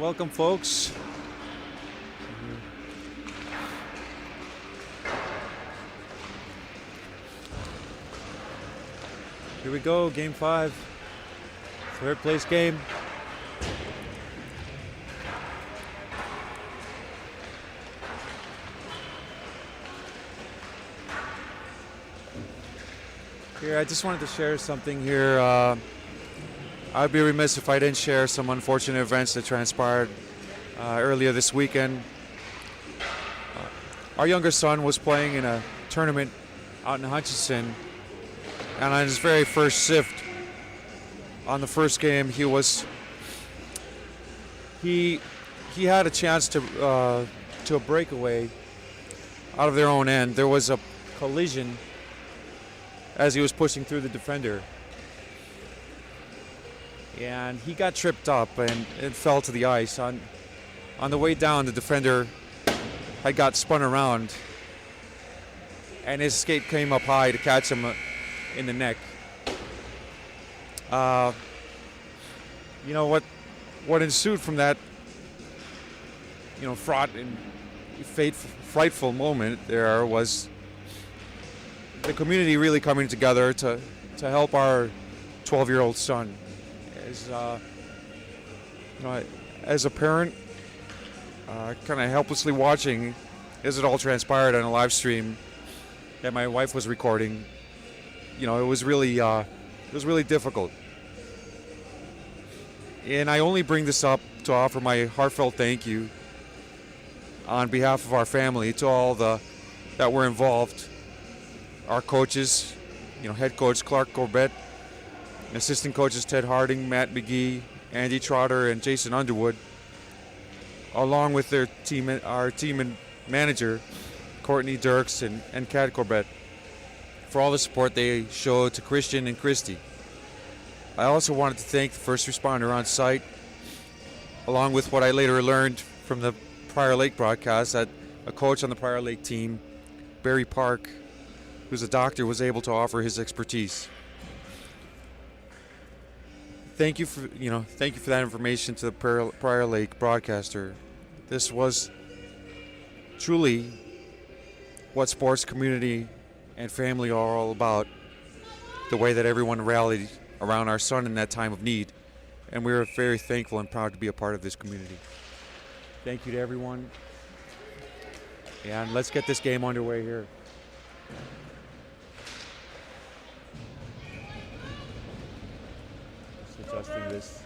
welcome, folks. Here we go, game 5. Third place game. Here, I just wanted to share something here. I'd be remiss if I didn't share some unfortunate events that transpired earlier this weekend. Our younger son was playing in a tournament out in Hutchinson, and on his very first shift, on the first game, he had a chance to a breakaway out of their own end. There was a collision as he was pushing through the defender, and he got tripped up and it fell to the ice. On the way down, the defender had got spun around, and his skate came up high to catch him in the neck. What ensued from that, fraught and frightful moment there was the community really coming together to help our 12-year-old son. As a parent, kind of helplessly watching as it all transpired on a live stream that my wife was recording, it was really difficult. And I only bring this up to offer my heartfelt thank you on behalf of our family to all that were involved. Our coaches, head coach Clark Corbett, assistant coaches Ted Harding, Matt McGee, Andy Trotter, and Jason Underwood, along with our team and manager, Courtney Dirks and Kat Corbett, for all the support they showed to Christian and Christy. I also wanted to thank the first responder on site, along with what I later learned from the Prior Lake broadcast that a coach on the Prior Lake team, Barry Park, who's a doctor, was able to offer his expertise. Thank you for that information to the Prior Lake broadcaster. This was truly what sports community and family are all about. The way that everyone rallied around our son in that time of need, and we are very thankful and proud to be a part of this community. Thank you to everyone, and let's get this game underway here. Just adjusting this.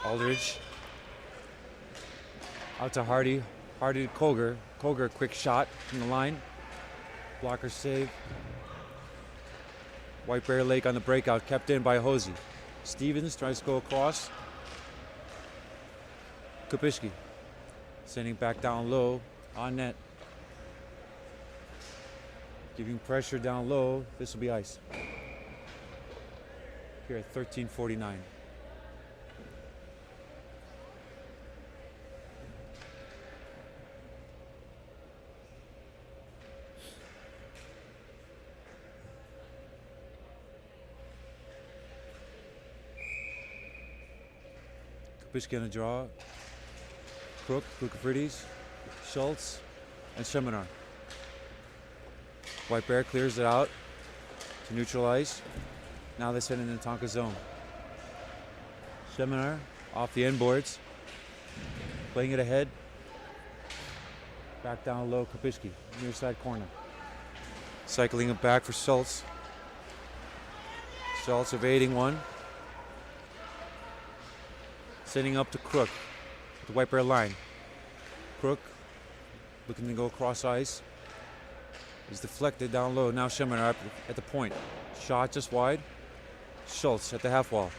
Aldridge out to Hardy to Koger. Koger, quick shot from the line. Blocker save. White Bear Lake on the breakout, kept in by Hosey. Stevens tries to go across. Kopishki sending back down low on net. Giving pressure down low. This will be ice. Here at 13:49. Kopishki on a draw. Crook, Kukafridis, Schultz, and Seminar. White Bear clears it out to neutralize. Now they send in the Minnetonka zone. Seminar off the end boards. Playing it ahead. Back down low, Kopishki, near side corner. Cycling it back for Schultz. Schultz evading one. Sending up to Crook. The White Bear line. Crook looking to go across ice. He's deflected down low. Now Schemener at the point. Shot just wide. Schultz at the half wall.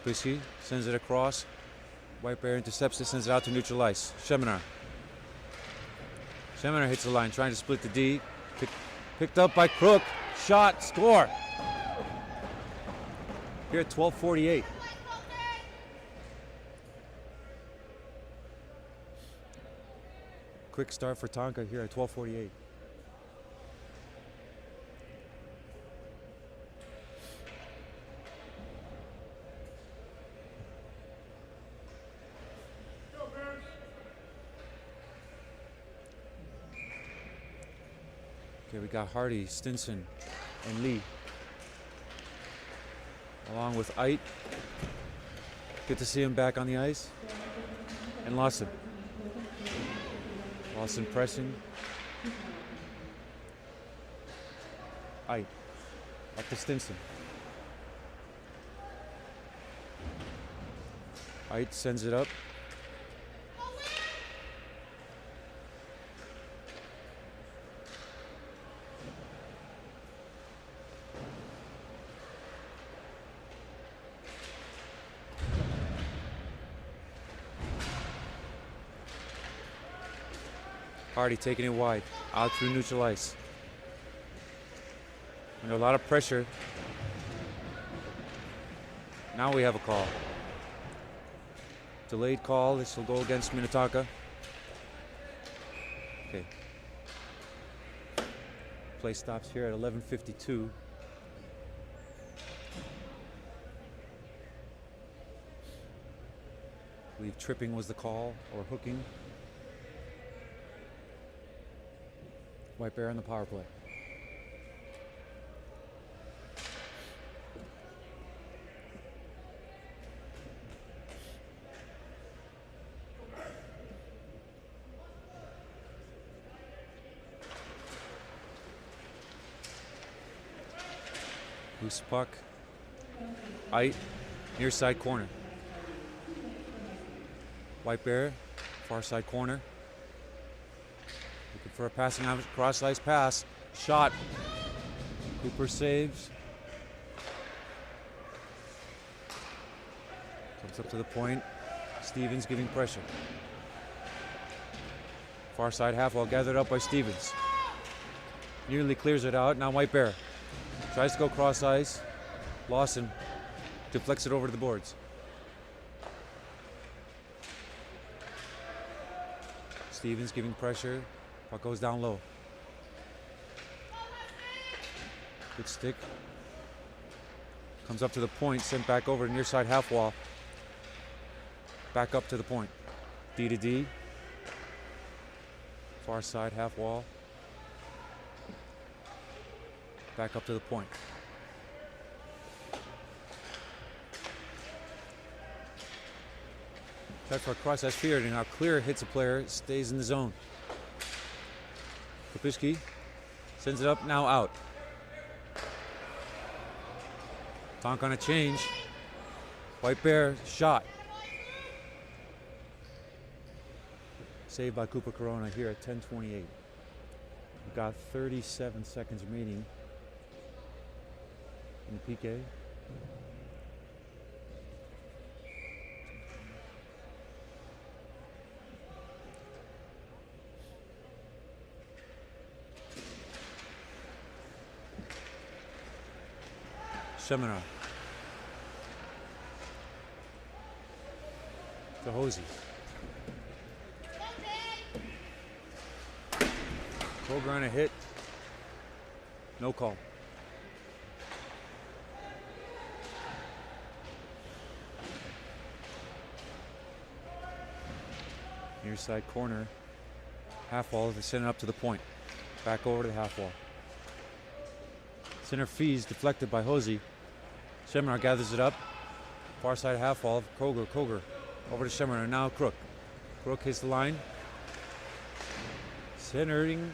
Pisky sends it across. White Bear intercepts it, sends it out to neutral ice. Schemener. Schemener hits the line, trying to split the D. Picked up by Crook. Shot, score. Here at 12:48. Quick start for Tonka here at 12:48. Okay, we got Hardy, Stinson, and Lee. Along with Ait. Good to see him back on the ice. And Lawson. Lawson pressing. Ait. Up to Stinson. Ait sends it up. Hardy taking it wide, out through neutral ice. Under a lot of pressure. Now we have a call. Delayed call. This will go against Minnetonka. Okay. Play stops here at 11:52. I believe tripping was the call, or hooking. White Bear on the power play. Loose puck. Ait, near side corner. White Bear, far side corner. Looking for a passing cross ice pass. Shot. Cooper saves. Comes up to the point. Stevens giving pressure. Far side half wall gathered up by Stevens. Nearly clears it out. Now White Bear tries to go cross ice. Lawson deflects it over to the boards. Stevens giving pressure. Puck goes down low. Good stick. Comes up to the point, sent back over to near side half wall. Back up to the point. D to D. Far side half wall. Back up to the point. Check for a cross ice fear, and now clear hits a player, stays in the zone. Kopicki sends it up, now out. Tonk on a change. White Bear shot. Saved by Cooper Corona here at 10:28. We've got 37 seconds remaining in the PK. Schemener. To Hosey. Kroger on a hit. No call. Near side corner. Half wall. They send it up to the point. Back over to the half wall. Center fees deflected by Hosey. Schemener gathers it up. Far side half wall. Koger. Over to Schemener. Now Crook. Crook hits the line. Centering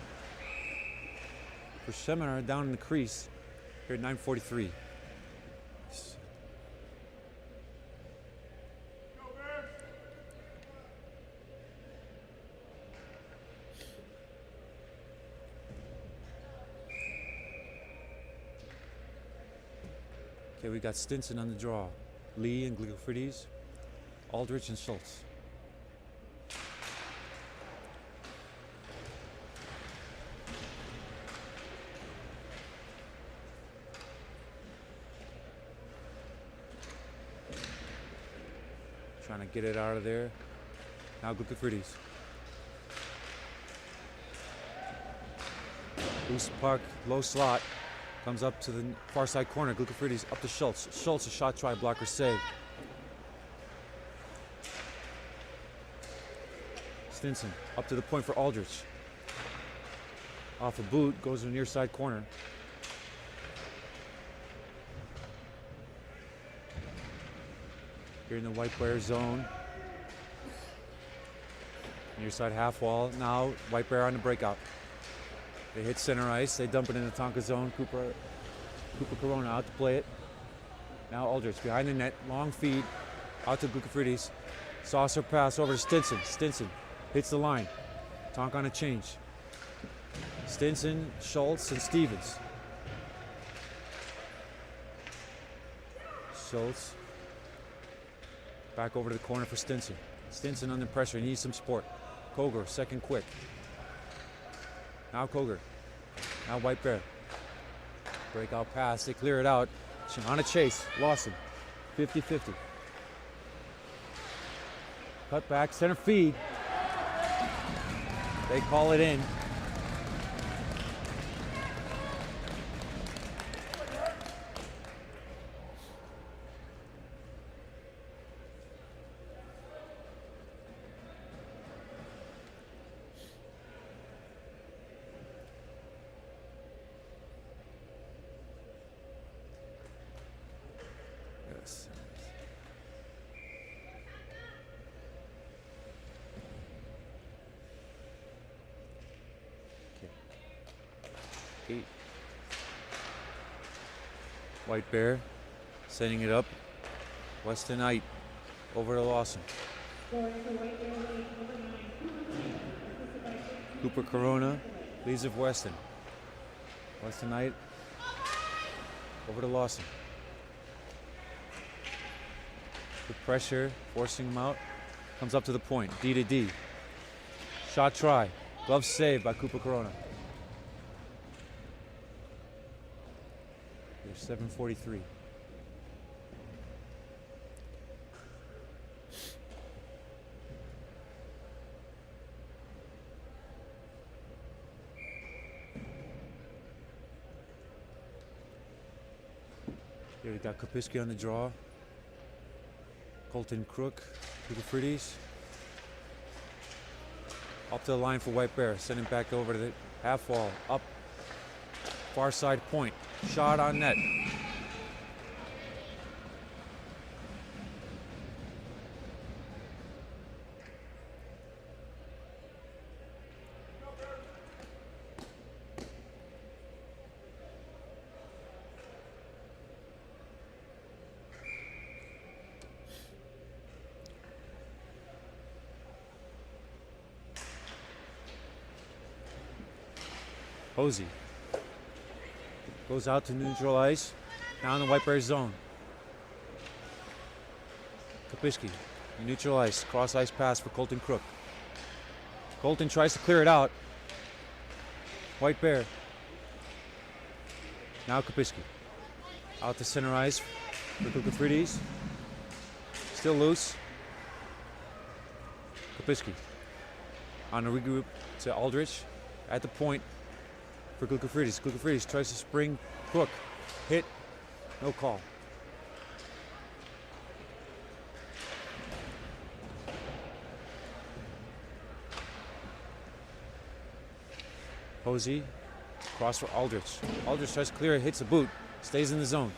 for Seminar down in the crease here at 9:43. Okay, we got Stinson on the draw. Lee and Gligofridis, Aldrich and Schultz. Trying to get it out of there. Now Gligofridis. Loose puck, low slot. Comes up to the far side corner. Gligofridis up to Schultz. Schultz, a shot try, blocker save. Stinson up to the point for Aldrich. Off a boot, goes to the near side corner. Here in the White Bear zone. Near side half wall. Now White Bear on the breakout. They hit center ice. They dump it in the Tonka zone. Cooper Corona out to play it. Now Aldrich behind the net. Long feed out to Gligofridis. Saucer pass over to Stinson. Stinson hits the line. Tonka on a change. Stinson, Schultz, and Stevens. Schultz back over to the corner for Stinson. Stinson under pressure. He needs some support. Koger, second quick. Now Koger. Now White Bear. Breakout pass. They clear it out. On a chase. Lost him. 50-50. Cut back. Center feed. They call it in. White Bear setting it up. Weston Knight over to Lawson. Cooper Corona leads of Weston. Weston Knight over to Lawson. Good pressure, forcing him out. Comes up to the point, D to D. Shot try. Glove save by Cooper Corona. 7:43. Here we got Kopiski on the draw. Colton Crook, Gligofridis. Up to the line for White Bear. Sending back over to the half wall. Up. Far side point. Shot on net. Posey goes out to neutral ice, now in the White Bear zone. Kopiski, neutral ice, cross ice pass for Colton Crook. Colton tries to clear it out. White Bear. Now Kopiski. Out to center ice for Gligofridis. Still loose. Kopiski. On the regroup to Aldrich. At the point for Gligofridis. Gligofridis tries to spring Crook. Hit. No call. Posey. Cross for Aldrich. Aldrich tries to clear it. Hits a boot. Stays in the zone.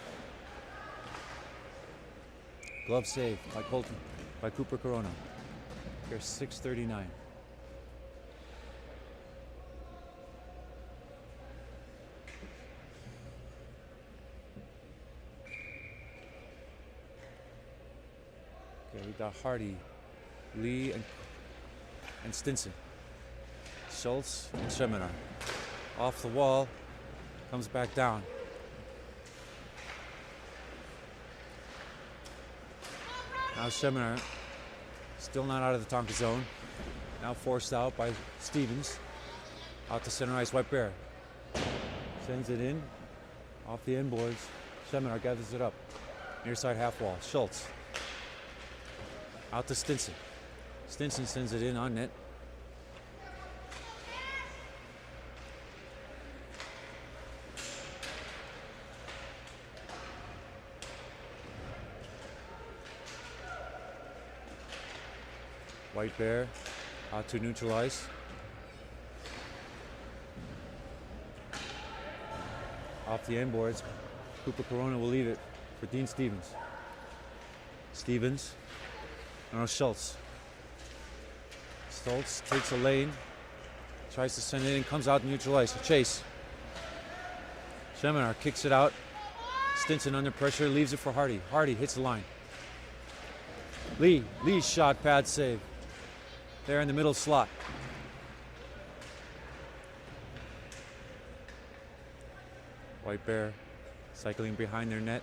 Glove save by Colton. By Cooper Corona. There's 6:39. Okay, we got Hardy, Lee, and Stinson. Schultz and Schemenar. Off the wall, comes back down. Now Schemenar, still not out of the Tonka zone. Now forced out by Stevens. Out to center ice, White Bear. Sends it in, off the end boards. Schemenar gathers it up. Near side half wall, Schultz. Out to Stinson. Stinson sends it in on net. White Bear out to neutralize. Off the end boards, Cooper Corona will leave it for Dean Stevens. Stevens, no, Schultz. Schultz takes a lane, tries to send it in, comes out neutralize. Chase. Schemenar kicks it out. Stinson under pressure, leaves it for Hardy. Hardy hits the line. Lee's shot, pad save. There in the middle slot. White Bear cycling behind their net,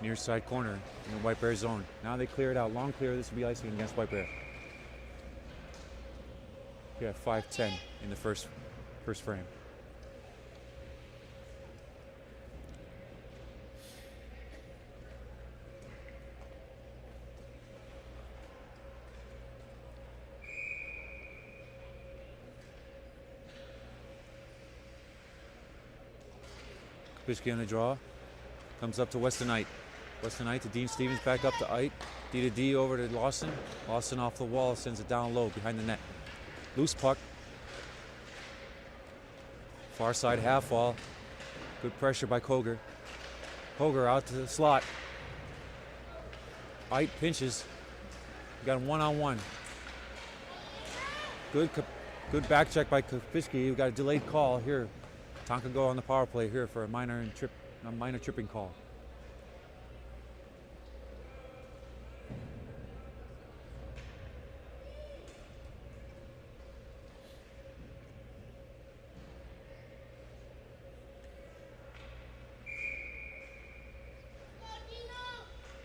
near side corner in the White Bear zone. Now they clear it out, long clear. This will be icing against White Bear. Yeah, 5-10 in the first frame. Kapishki on the draw. Comes up to Westonite. Westonite to Dean Stevens, back up to Ite. D to D over to Lawson. Lawson off the wall, sends it down low behind the net. Loose puck. Far side half wall. Good pressure by Koger. Koger out to the slot. Ite pinches. We got him one-on-one. Good back check by Kapishki. We got a delayed call here. Tonka go on the power play here for a minor tripping call.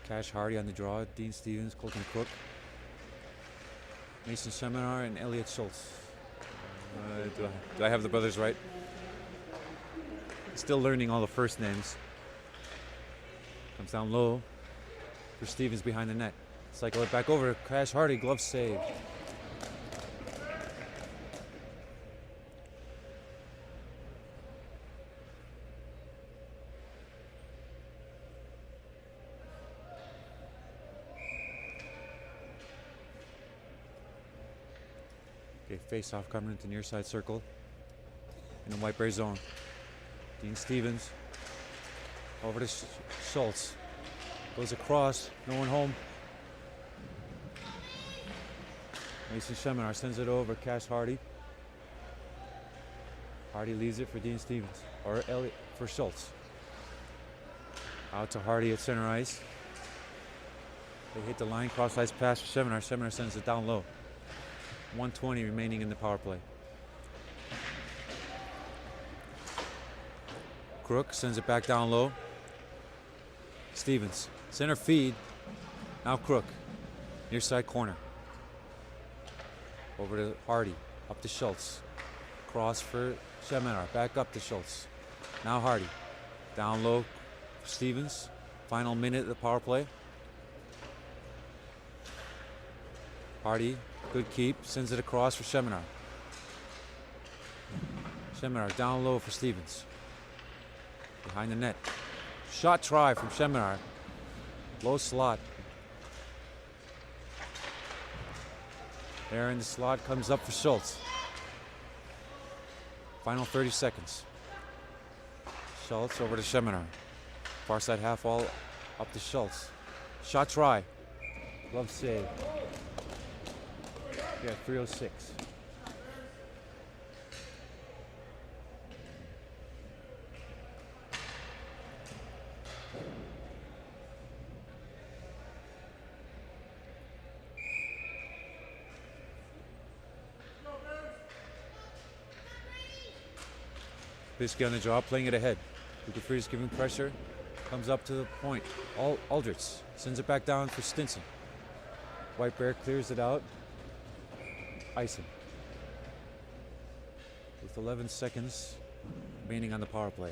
Cash Hardy on the draw. Dean Stevens, Colton Cook, Mason Schemenar, and Elliot Schultz. Do I have the brothers right? Still learning all the first names. Comes down low for Stevens behind the net. Cycle it back over to Cash Hardy, glove save. Okay, face off coming into near side circle in the White Bear zone. Dean Stevens over to Schultz. Goes across, no one home. Mason Schemenar sends it over, Cash Hardy. Hardy leaves it for Dean Stevens, or Elliot for Schultz. Out to Hardy at center ice. They hit the line, cross ice pass for Schemenar. Schemenar sends it down low. 1:20 remaining in the power play. Crook sends it back down low. Stevens, center feed. Now Crook, near side corner. Over to Hardy, up to Schultz. Cross for Schemenar, back up to Schultz. Now Hardy, down low for Stevens. Final minute of the power play. Hardy, good keep, sends it across for Schemenar. Schemenar down low for Stevens. Behind the net. Shot try from Schemenar. Low slot. There in the slot, comes up for Schultz. Final 30 seconds. Schultz over to Schemenar. Far side half wall up to Schultz. Shot try. Glove save. Yeah, 3:06. Bisky on the draw, playing it ahead. Freeze giving pressure. Comes up to the point. Aldrich sends it back down for Stinson. White Bear clears it out. Icing. With 11 seconds remaining on the power play.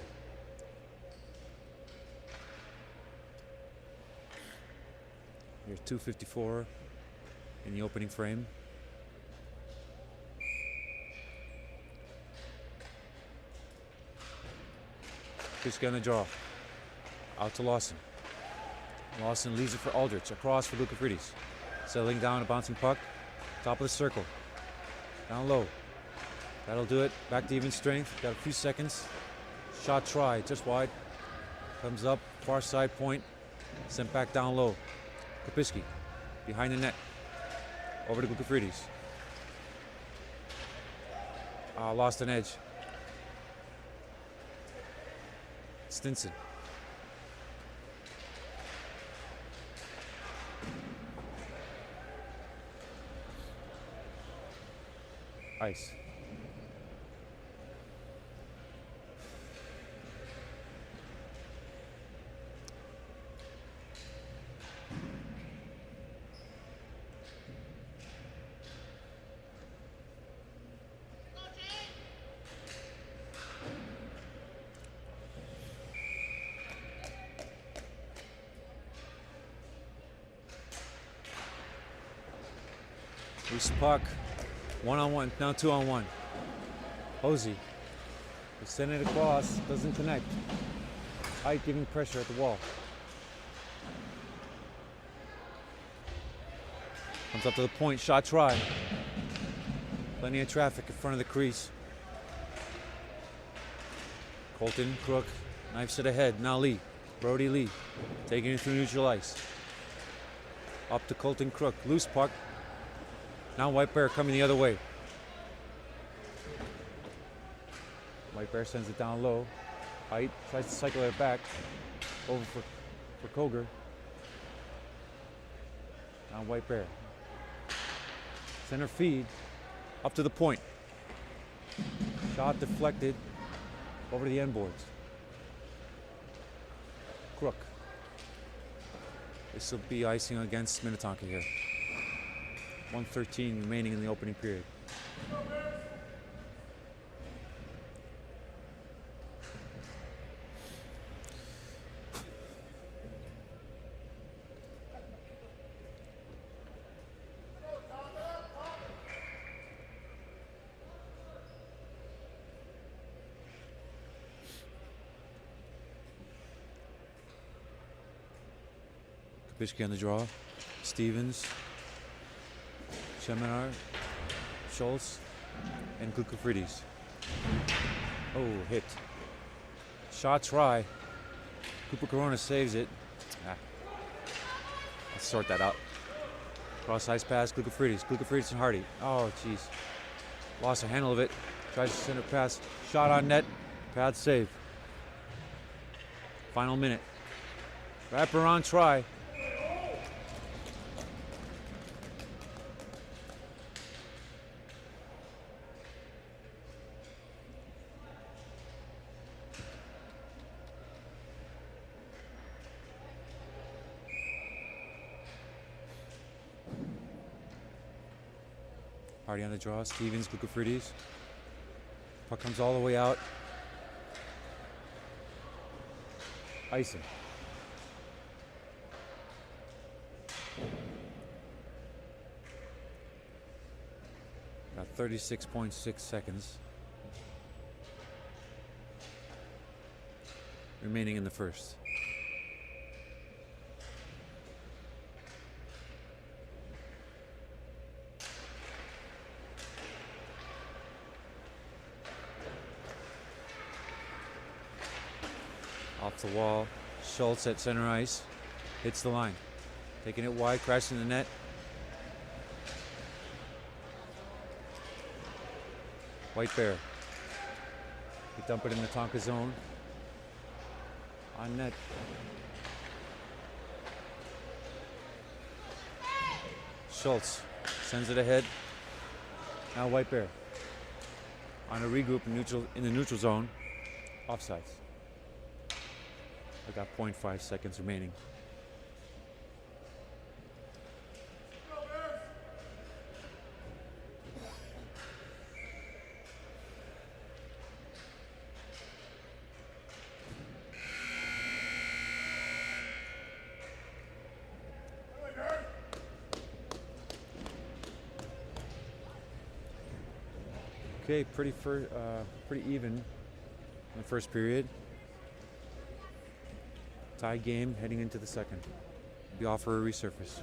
Here's 2:54 in the opening frame. Bisky on the draw. Out to Lawson. Lawson leaves it for Aldrich. Across for Lukafridis. Settling down a bouncing puck. Top of the circle. Down low. That'll do it. Back to even strength. Got a few seconds. Shot try. Just wide. Comes up. Far side point. Sent back down low. Kopiski. Behind the net. Over to Lukafridis. Lost an edge. Stinson. Ice. Loose puck. 1-on-1, now 2-on-1. Hosey. They send it across, doesn't connect. Height giving pressure at the wall. Comes up to the point, shot try. Plenty of traffic in front of the crease. Colton, Crook, knifes it ahead. Now Lee, Brody Lee, taking it through neutral ice. Up to Colton Crook, loose puck. Now White Bear coming the other way. White Bear sends it down low. Height tries to cycle it back. Over for Koger. Now White Bear. Center feed. Up to the point. Shot deflected. Over to the end boards. Crook. This will be icing against Minnetonka here. 1:13 remaining in the opening period. Kabishki on the draw. Stevens. Seminar, Schultz, and Glukafridis. Oh, hit. Shot try. Cooper Corona saves it. Let's sort that out. Cross ice pass, Glukafridis. Glukafridis and Hardy. Oh, jeez. Lost a handle of it. Tries to center pass. Shot on net. Pad save. Final minute. Wraparound try. Hardy on the draw. Stevens, Glukafridis. Puck comes all the way out. Icing. Got 36.6 seconds remaining in the first. Off the wall, Schultz at center ice, hits the line. Taking it wide, crashing the net. White Bear. They dump it in the Tonka zone. On net. Schultz sends it ahead. Now White Bear. On a regroup in the neutral zone. Offsides. I got 0.5 seconds remaining. Okay, pretty even in the first period. Tie game heading into the second. Be off for a resurface.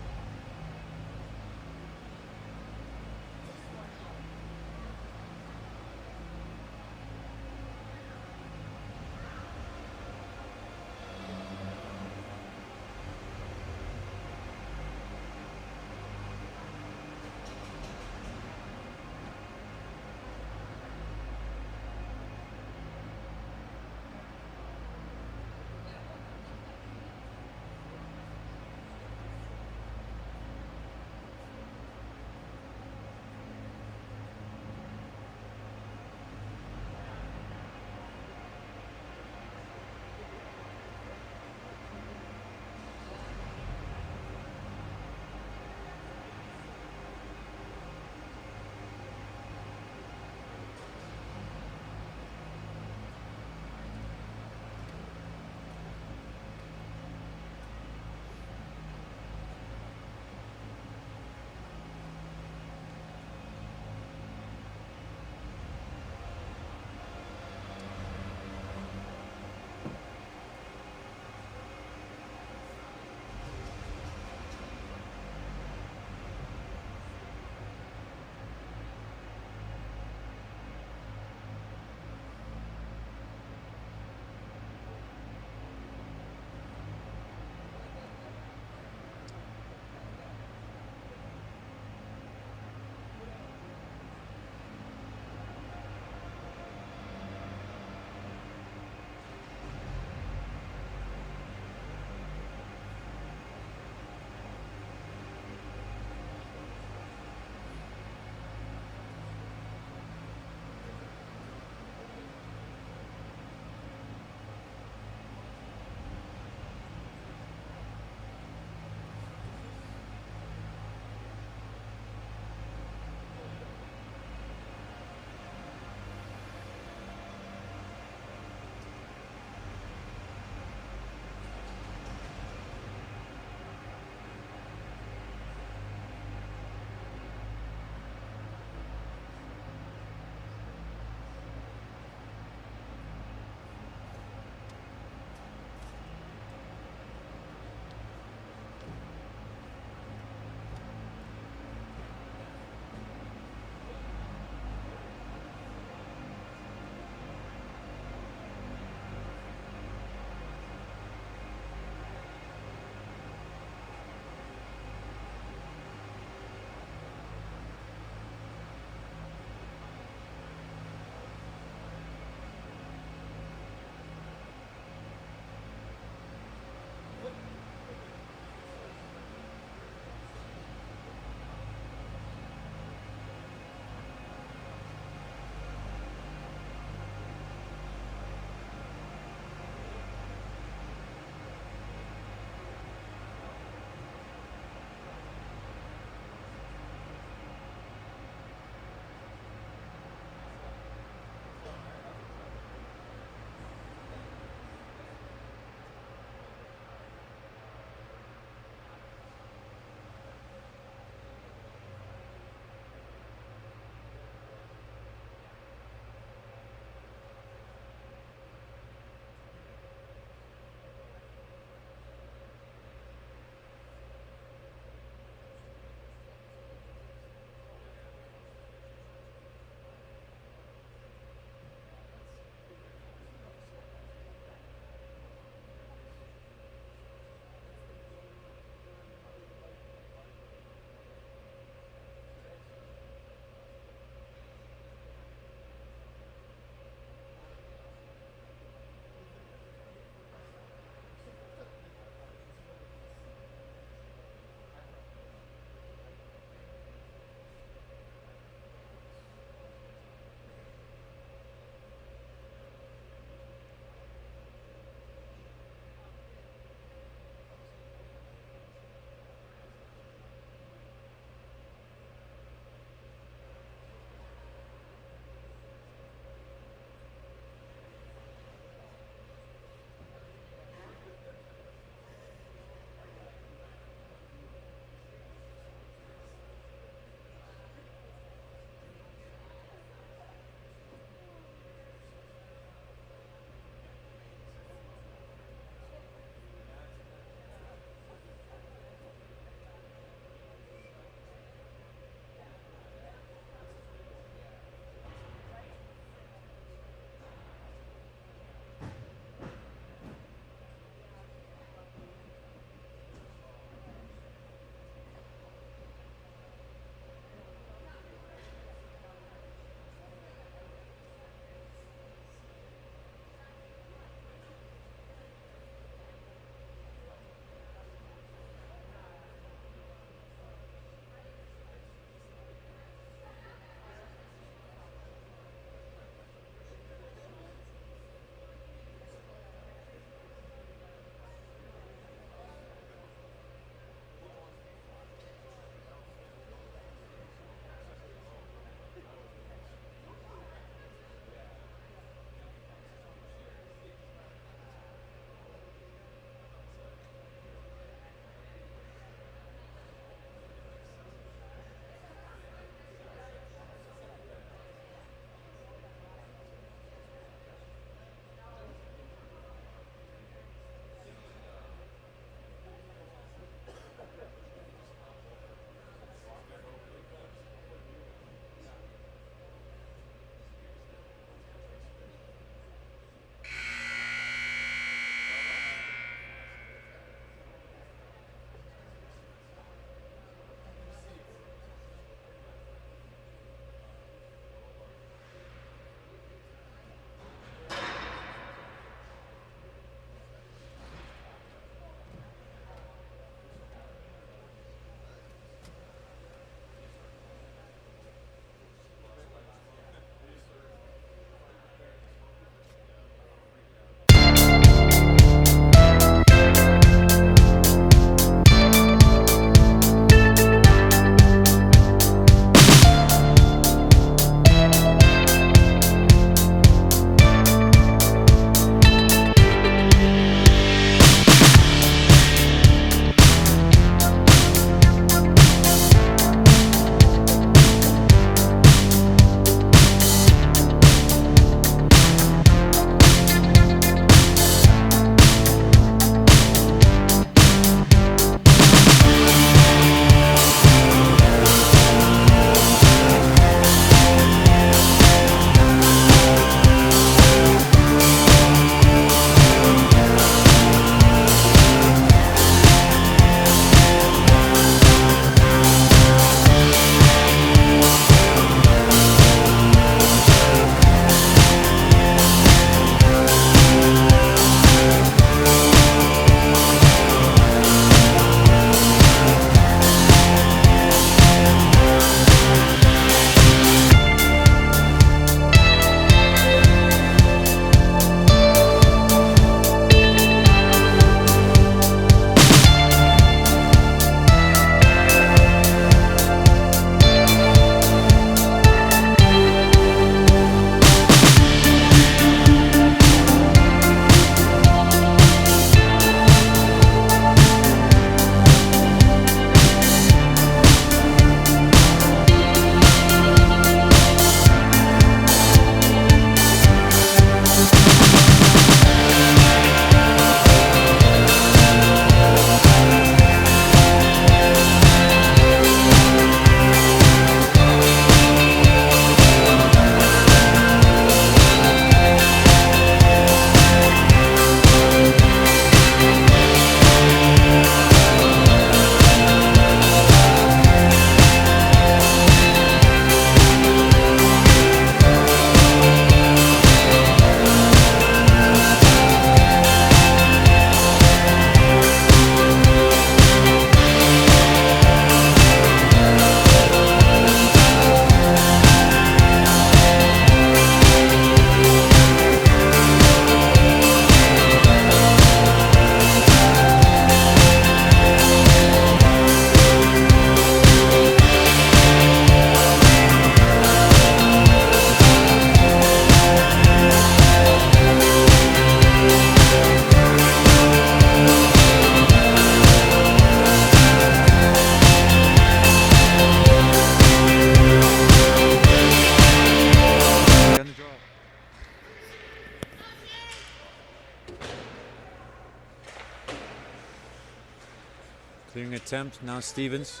attempt. Now Stevens.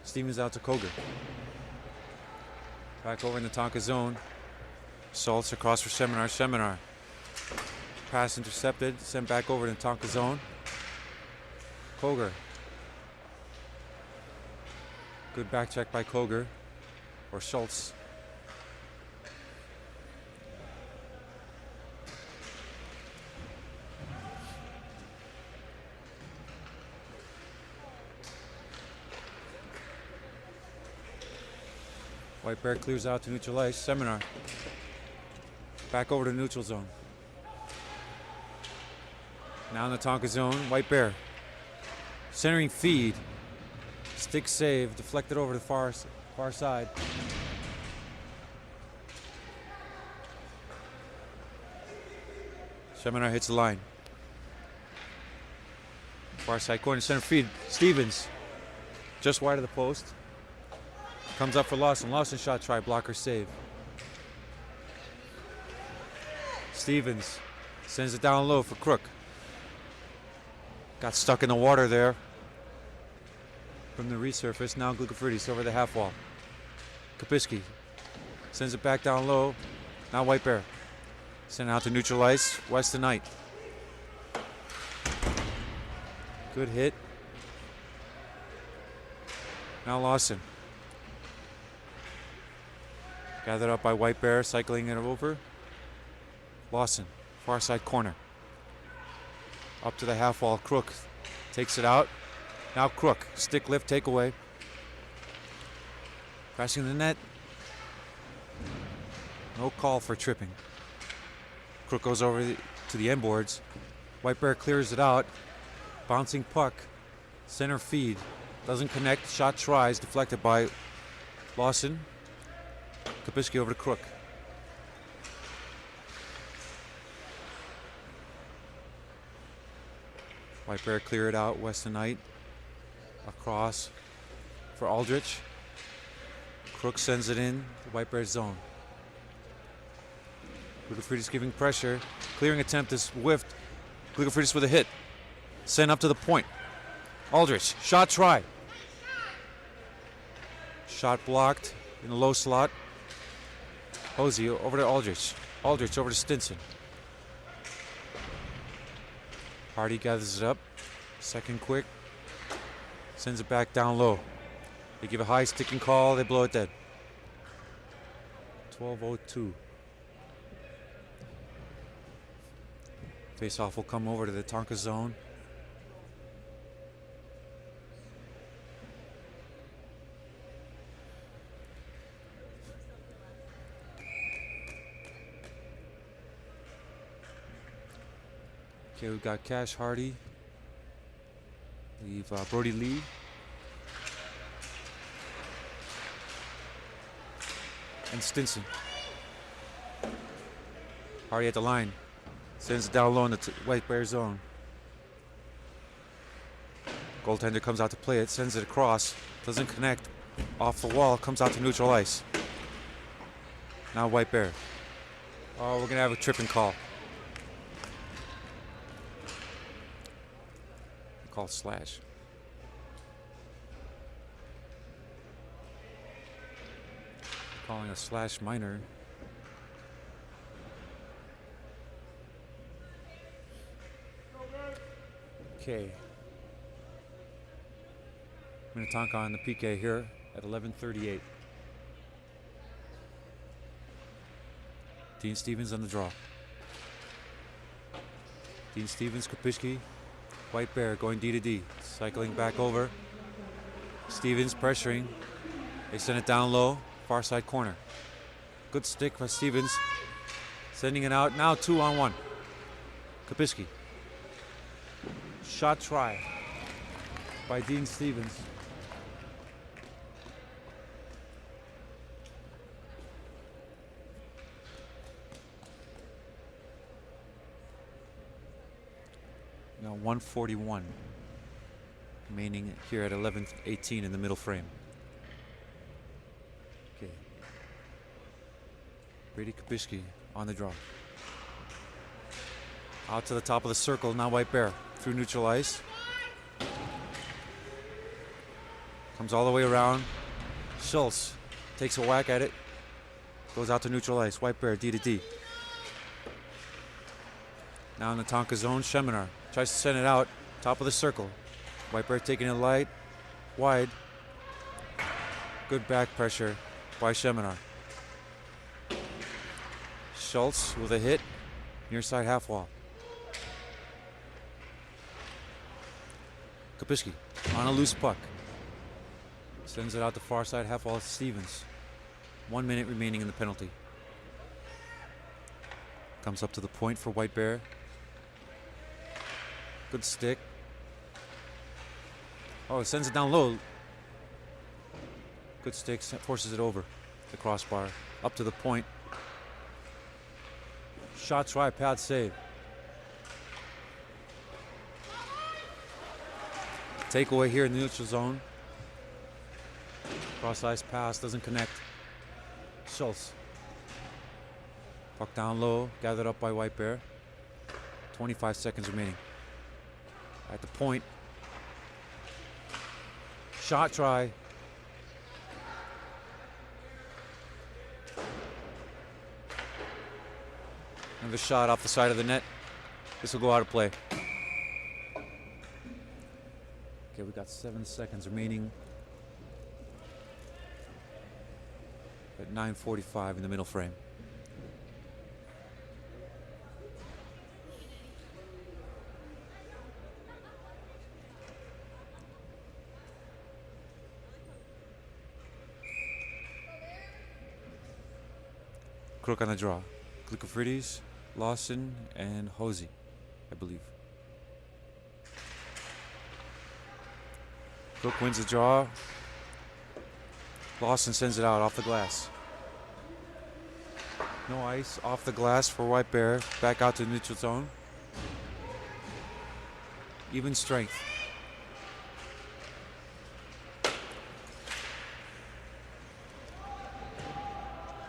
Stevens out to Koger. Back over in the Tonka zone. Schultz across for Seminar. Seminar. Pass intercepted. Sent back over to the Tonka zone. Koger. Good back check by Koger. Or Schultz. White Bear clears out to neutral ice. Seminar. Back over to neutral zone. Now in the Tonka zone. White Bear. Centering feed. Stick save. Deflected over to the far side. Seminar hits the line. Far side corner. Center feed. Stevens. Just wide of the post. Comes up for Lawson. Lawson shot try. Blocker save. Stevens sends it down low for Crook. Got stuck in the water there from the resurface. Now Glucofridis over the half wall. Kapiski sends it back down low. Now White Bear. Send out to neutral ice. Weston Knight. Good hit. Now Lawson. Gathered up by White Bear, cycling it over. Lawson, far side corner. Up to the half wall. Crook takes it out. Now Crook, stick lift, takeaway. Crashing the net. No call for tripping. Crook goes over to the end boards. White Bear clears it out. Bouncing puck. Center feed. Doesn't connect. Shot tries. Deflected by Lawson. Kapiski over to Crook. White Bear clear it out. Weston Knight across for Aldrich. Crook sends it in to White Bear's zone. Glucofridis giving pressure. Clearing attempt is whiffed. Glucofridis with a hit. Sent up to the point. Aldrich, shot try. Shot blocked in the low slot. Hosey over to Aldrich. Aldrich over to Stinson. Hardy gathers it up. Second quick. Sends it back down low. They give a high sticking call. They blow it dead. 12:02. Face-off will come over to the Tonka zone. Okay, we've got Cash Hardy. We've Brody Lee. And Stinson. Hardy at the line. Sends it down low in the White Bear zone. Goaltender comes out to play it. Sends it across. Doesn't connect. Off the wall. Comes out to neutral ice. Now White Bear. Oh, we're going to have a tripping call. Call slash. Calling a slash minor. Okay. Minnetonka on the PK here at 11:38. Dean Stevens on the draw. Dean Stevens, Kapiski. White Bear going D to D. Cycling back over. Stevens pressuring. They send it down low. Far side corner. Good stick by Stevens. Sending it out. Now 2-on-1. Kapiski. Shot try by Dean Stevens. Now 1:41 remaining here at 11:18 in the middle frame. Okay. Brady Kapiski on the draw. Out to the top of the circle. Now White Bear through neutral ice. Comes all the way around. Schultz takes a whack at it. Goes out to neutral ice. White Bear, D to D. Now in the Tonka zone, Sheminar tries to send it out. Top of the circle. White Bear taking it light. Wide. Good back pressure by Sheminar. Schultz with a hit. Near side half wall. Kapishki on a loose puck. Sends it out the far side half wall. Stevens. 1 minute remaining in the penalty. Comes up to the point for White Bear. Good stick. Oh, sends it down low. Good stick. Forces it over the crossbar. Up to the point. Shot try. Pad save. Takeaway here in the neutral zone. Cross ice pass doesn't connect. Schultz. Puck down low, gathered up by White Bear. 25 seconds remaining. At the point. Shot try. And the shot off the side of the net. This will go out of play. Okay, we got 7 seconds remaining. At 9:45 in the middle frame. Crook on the draw. Glikofridis, Lawson, and Hosey, I believe. Crook wins the draw. Lawson sends it out off the glass. No ice, off the glass for White Bear. Back out to the neutral zone. Even strength.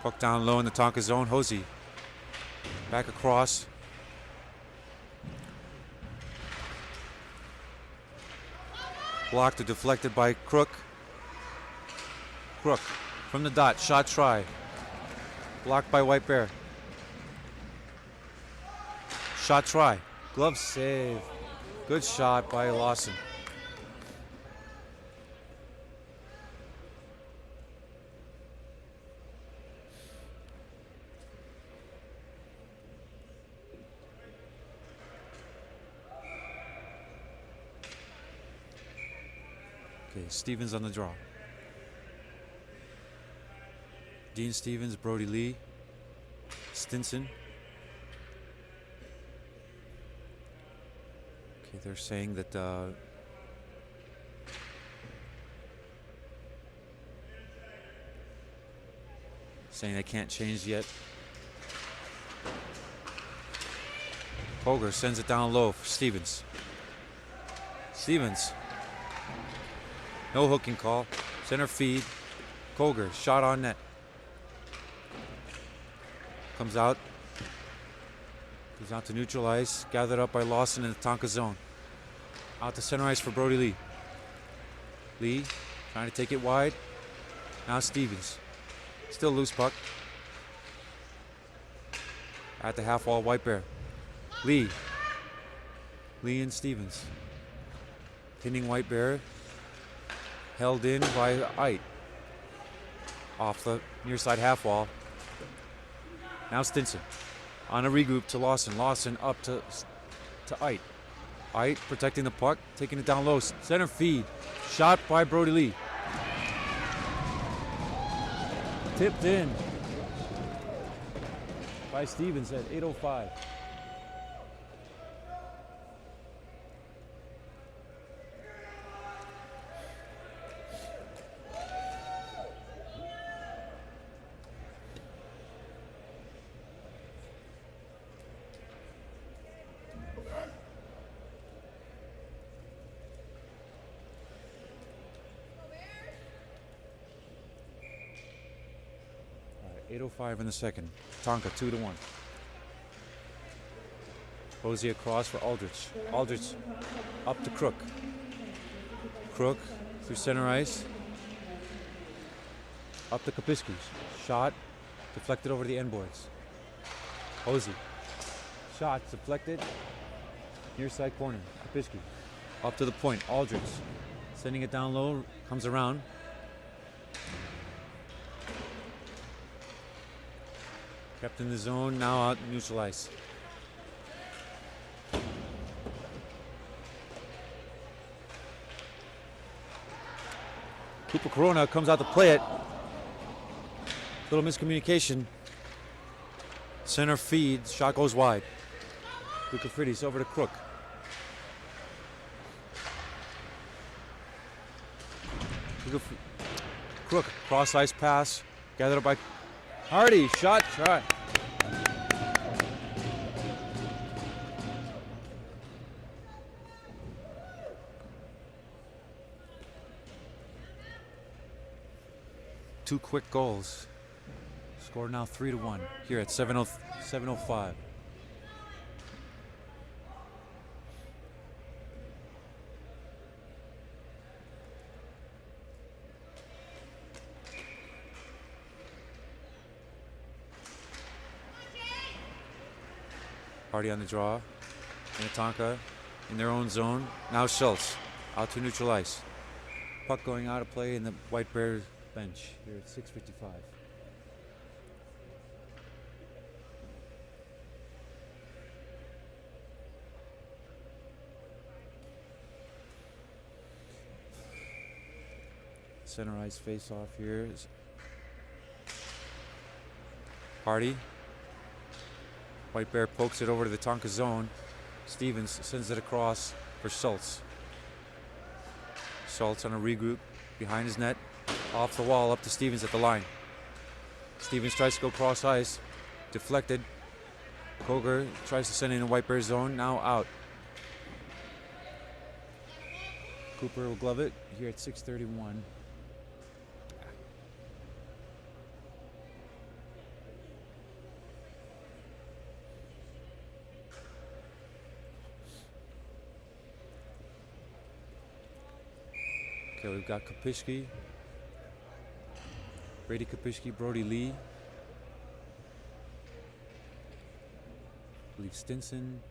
Puck down low in the Tonka zone. Hosey back across. Blocked or deflected by Crook. Crook from the dot. Shot try. Blocked by White Bear. Shot try. Glove save. Good shot by Lawson. Okay, Stevens on the draw. Dean Stevens, Brody Lee, Stinson. Okay, they're saying that saying they can't change yet. Koger sends it down low for Stevens. Stevens. No hooking call. Center feed. Koger, shot on net. Comes out. Goes out to neutral ice. Gathered up by Lawson in the Tonka zone. Out to center ice for Brody Lee. Lee trying to take it wide. Now Stevens. Still loose puck. At the half wall, White Bear. Lee. Lee and Stevens. Pinning White Bear. Held in by Ite. Off the near side half wall. Now Stinson on a regroup to Lawson. Lawson up to Ite. Ite protecting the puck, taking it down low. Center feed. Shot by Brody Lee. Tipped in by Stevens at 8:05. All right, 8:05 in the second. Tonka 2-1. Hosey across for Aldrich. Aldrich up to Crook. Crook through center ice. Up to Kapiski. Shot deflected over the end boards. Hosey. Shot deflected. Near side corner. Kapiski. Up to the point. Aldridge. Sending it down low. Comes around. Kept in the zone. Now out neutral ice. Cooper Corona comes out to play it. Little miscommunication. Center feed. Shot goes wide. Kukafridis over to Crook. Crook. Cross ice pass. Gathered up by Hardy. Shot. Try. Two quick goals. Score now 3-1 here at 7:05. Hardy on the draw. Minnetonka in their own zone. Now Schultz out to neutral ice. Puck going out of play in the White Bears bench here at 6:55. Center ice face off here is Hardy. White Bear pokes it over to the Tonka zone. Stevens sends it across for Schultz. Schultz on a regroup behind his net. Off the wall, up to Stevens at the line. Stevens tries to go cross ice. Deflected. Koger tries to send in a White Bear zone. Now out. Cooper will glove it here at 6:31. Okay, we've got Kapiski, Brady Kapiski, Brody Lee, I believe Stinson,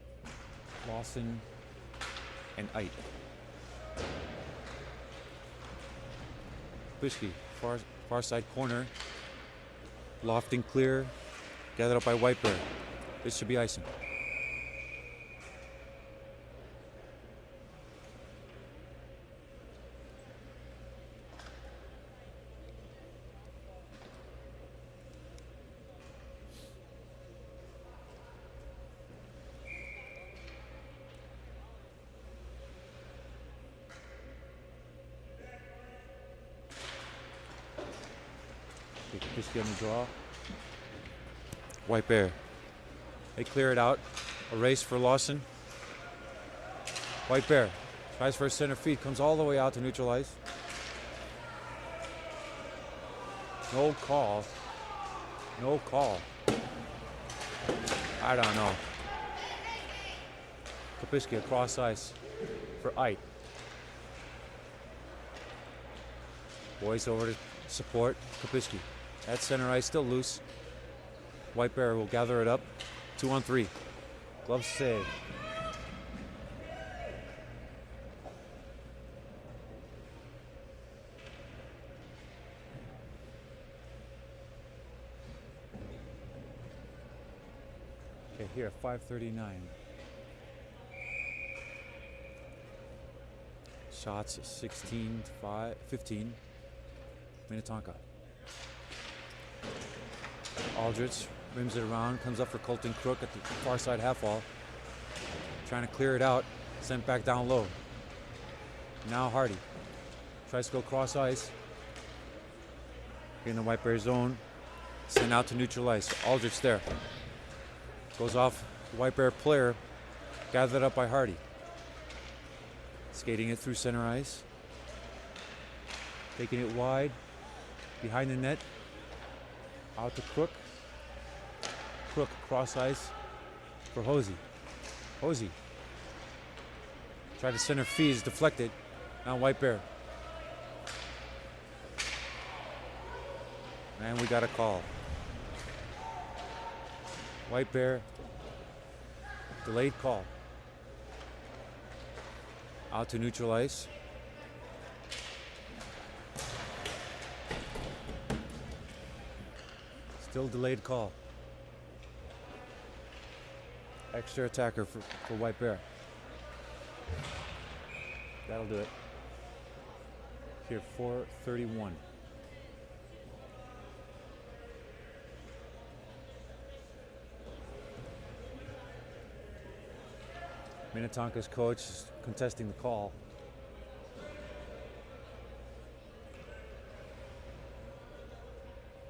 Lawson, and Ite. Kapiski, far side corner, lofting clear, gathered up by White Bear. This should be icing. Kapiski on the draw. White Bear. They clear it out. A race for Lawson. White Bear tries for a center feed. Comes all the way out to neutral ice. No call. No call. I don't know. Kapiski across ice for Ite. Boys over to support Kapiski. At center ice, still loose. White Bear will gather it up. 2-on-3. Glove save. Okay, here, 5:39. Shots 16-15. Minnetonka. Aldrich rims it around, comes up for Colton Crook at the far side half wall. Trying to clear it out, sent back down low. Now Hardy tries to go cross ice. In the White Bear zone, sent out to neutral ice. Aldrich there. Goes off the White Bear player, gathered up by Hardy. Skating it through center ice. Taking it wide, behind the net. Out to Crook. Crook cross ice for Hosey. Hosey. Tried to center fees, deflected. Now White Bear. And we got a call. White Bear, delayed call. Out to neutral ice. Still delayed call. Extra attacker for White Bear. That'll do it. Here, 4:31. Minnetonka's coach is contesting the call.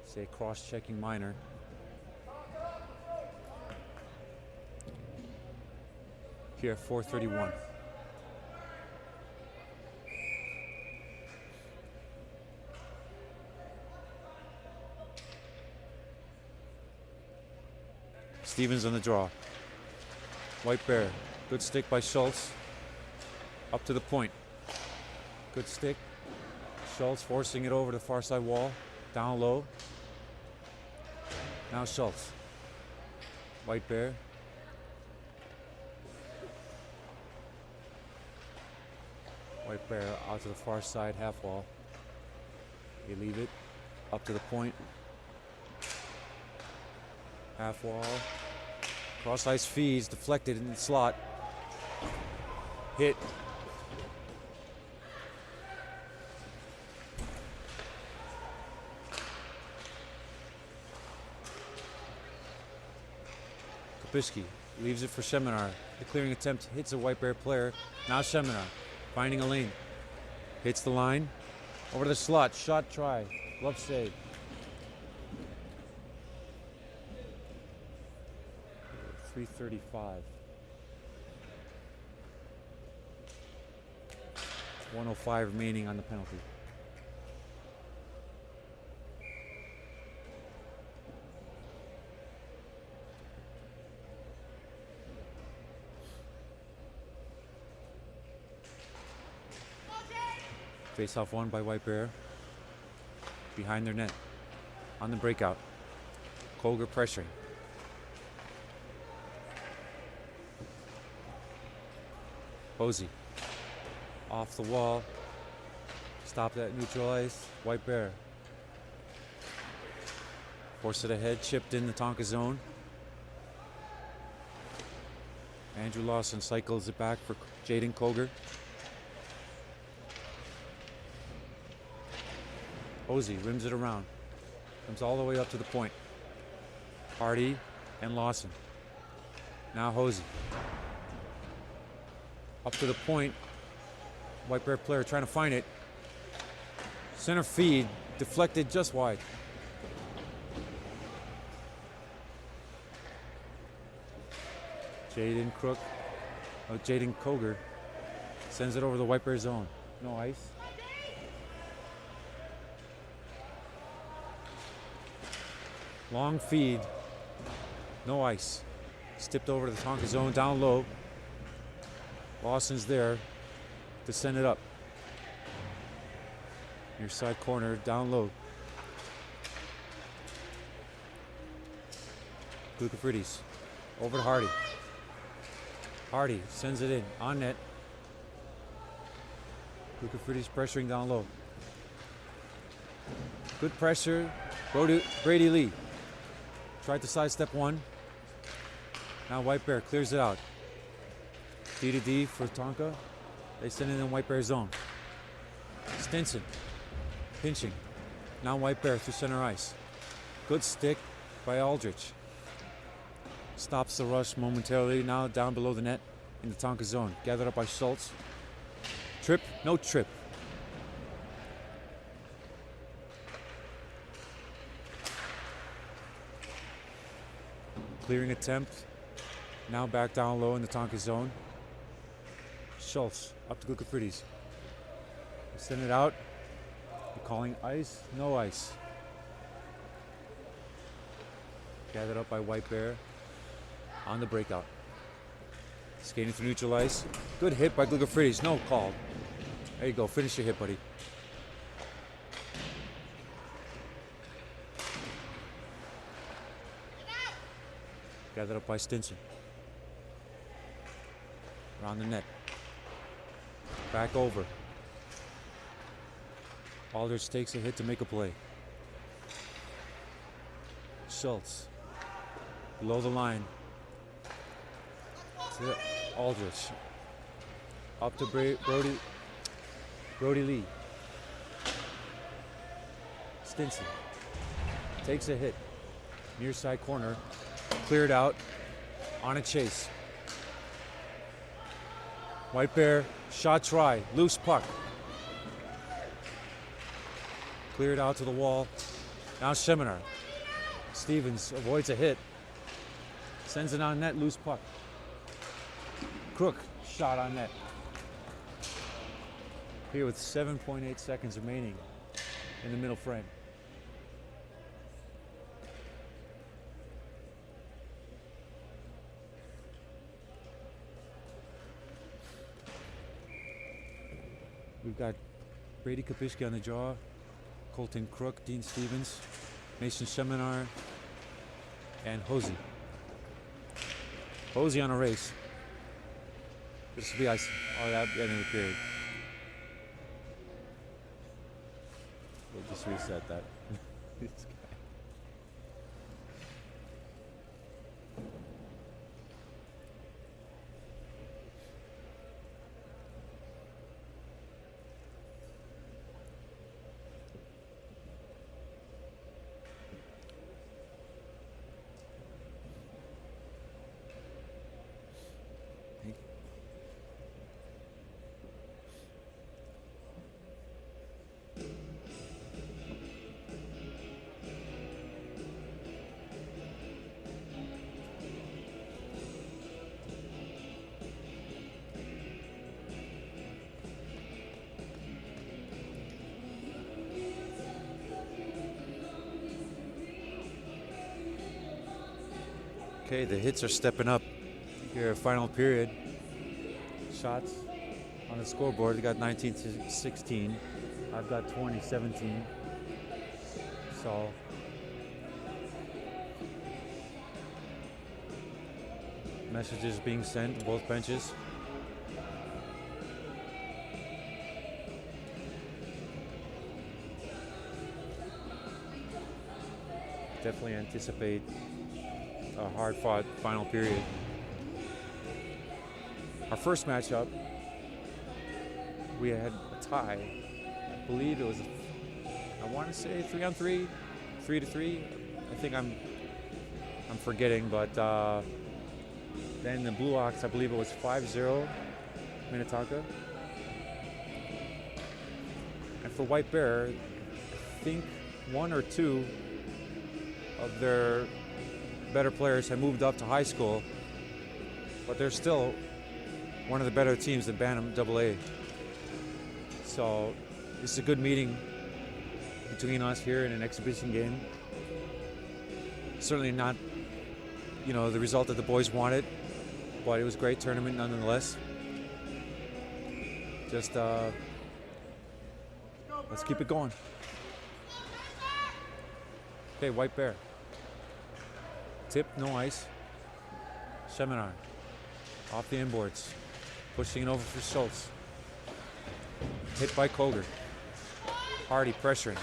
Say cross-checking minor. Here, 4:31. Stevens on the draw. White Bear. Good stick by Schultz. Up to the point. Good stick. Schultz forcing it over the far side wall. Down low. Now Schultz. White Bear. White Bear out to the far side half wall. You leave it. Up to the point. Half wall. Cross ice feeds. Deflected in the slot. Hit. Kapusky leaves it for Seminar. The clearing attempt hits a White Bear player. Now Seminar finding a lane. Hits the line. Over the slot. Shot try. Glove save. .335. 105 remaining on the penalty. Face-off won by White Bear. Behind their net. On the breakout. Koger pressuring. Posey. Off the wall. Stopped at neutral ice. White Bear. Forced it ahead. Chipped in the Tonka zone. Andrew Lawson cycles it back for Jaden Koger. Posey rims it around. Comes all the way up to the point. Hardy and Lawson. Now Hosey. Up to the point. White Bear player trying to find it. Center feed. Deflected just wide. Jaden Koger sends it over the White Bear zone. No ice. Long feed. No ice. Stipped over to the Tonka zone, down low. Lawson's there to send it up. Near side corner, down low. Glukafridis. Over to Hardy. Hardy sends it in, on net. Glukafridis pressuring down low. Good pressure. Brady Lee. Tried to sidestep one. Now White Bear clears it out. D to D for Tonka. They send it in White Bear zone. Stinson. Pinching. Now White Bear through center ice. Good stick by Aldrich. Stops the rush momentarily. Now down below the net in the Tonka zone. Gathered up by Schultz. Trip. No trip. Clearing attempt. Now back down low in the Tonka zone. Schultz up to Glukafridis. Send it out. They're calling ice. No ice. Gathered up by White Bear on the breakout. Skating through neutral ice. Good hit by Glukafridis. No call. There you go. Finish your hit, buddy. Gathered up by Stinson. Around the net. Back over. Aldrich takes a hit to make a play. Schultz. Below the line. To Aldrich. Up to Brody Lee. Stinson. Takes a hit. Near side corner. Cleared out. On a chase. White Bear. Shot try. Loose puck. Cleared out to the wall. Now Schemenar. Stevens avoids a hit. Sends it on net. Loose puck. Crook. Shot on net. Here with 7.8 seconds remaining in the middle frame. We've got Brady Kapishke on the draw, Colton Crook, Dean Stevens, Mason Schemenar, and Hosey. Hosey on a race. This will be ice. Oh, that end of the period. We'll just reset that. This guy. Okay, the hits are stepping up here, final period. Shots on the scoreboard, they got 19-16. I've got 20-17. So messages being sent to both benches. Definitely anticipate a hard-fought final period. Our first matchup, we had a tie. I believe it was, I want to say 3-on-3, 3-3. I think I'm forgetting, but then the Blue Ox, I believe it was 5-0 Minnetonka. And for White Bear, I think one or two of their better players have moved up to high school, but they're still one of the better teams in Bantam AA. So this is a good meeting between us here in an exhibition game. Certainly not, the result that the boys wanted, but it was a great tournament nonetheless. Just let's keep it going. Okay, White Bear. Tip, no ice. Schemenar off the inboards, pushing it over for Schultz. Hit by Koger. Hardy pressuring.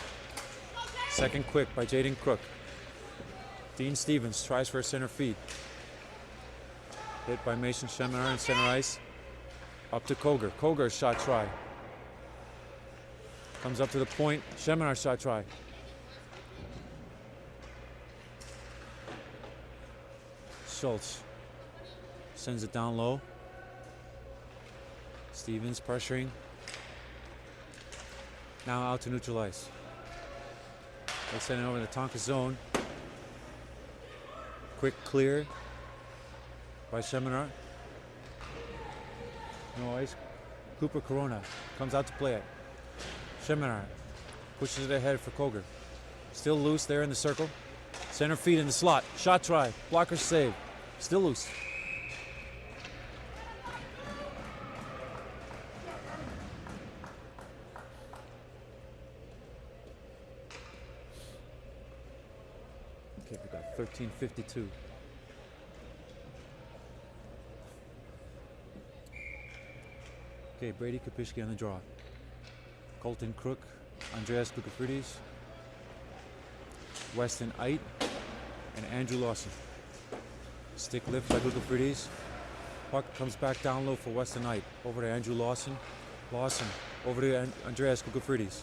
Second quick by Jaden Crook. Dean Stevens tries for a center feed. Hit by Mason Schemenar in center ice. Up to Koger. Koger shot try. Comes up to the point. Schemenar shot try. Schultz sends it down low. Stevens pressuring. Now out to neutral ice. They send it over to the Tonka zone. Quick clear by Schemenar. No ice. Cooper Corona comes out to play it. Schemenar pushes it ahead for Koger. Still loose there in the circle. Center feed in the slot. Shot try. Blocker save. Still loose. Okay, we got 13:52. Okay, Brady Kopishki on the draw. Colton Crook, Andreas Lukafridis, Weston Eit, and Andrew Lawson. Stick lift by Lukafridis. Puck comes back down low for Weston Eit. Over to Andrew Lawson. Lawson over to Andreas Lukafridis.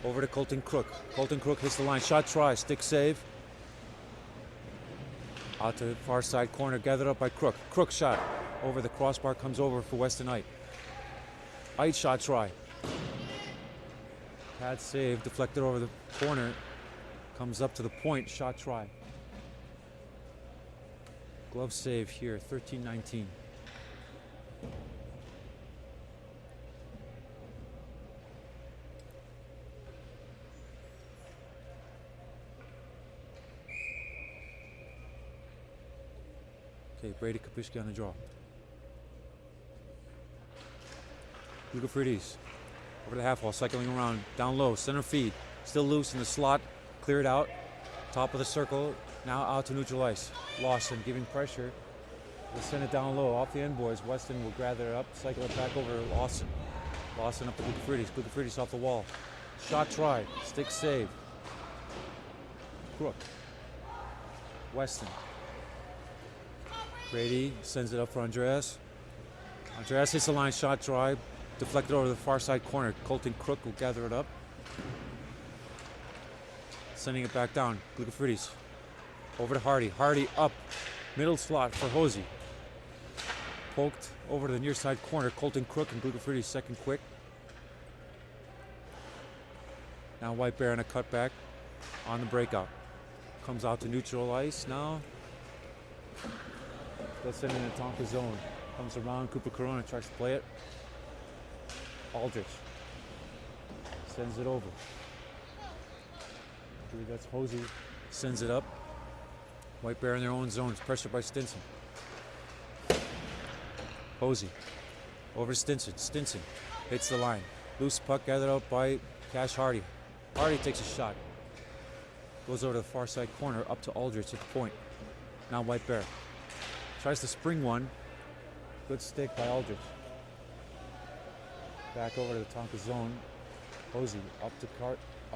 Over to Colton Crook. Colton Crook hits the line. Shot try. Stick save. Out to the far side corner. Gathered up by Crook. Crook shot. Over the crossbar. Comes over for Weston Eit. Eit shot try. Pad save. Deflected over the corner. Comes up to the point. Shot try. Glove save here. 13-19. Okay, Brady Kopishki on the draw. Lukafridis over the half wall, cycling around, down low, center feed, still loose in the slot, cleared out, top of the circle, now out to neutral ice. Lawson giving pressure, will send it down low, off the end boards. Weston will gather it up, cycle it back over to Lawson. Lawson up to Lukafridis, Lukafridis off the wall. Shot try, stick save. Crook. Weston. Brady sends it up for Andreas. Andreas hits the line, shot drive, deflected over the far side corner. Colton Crook will gather it up. Sending it back down. Lukafridis. Over to Hardy. Hardy up. Middle slot for Hosey. Poked over to the near side corner. Colton Crook and Lukafridis second quick. Now White Bear on a cutback on the breakout. Comes out to neutral ice now. Let's send in the Minnetonka zone. Comes around, Cooper Corona tries to play it. Aldrich sends it over. I believe that's Hosey. Sends it up. White Bear in their own zone. It's pressured by Stinson. Hosey over to Stinson. Stinson hits the line. Loose puck gathered up by Cash Hardy. Hardy takes a shot. Goes over to the far side corner up to Aldrich at the point. Now White Bear. Tries to spring one. Good stick by Aldrich. Back over to the Tonka zone. Hosey up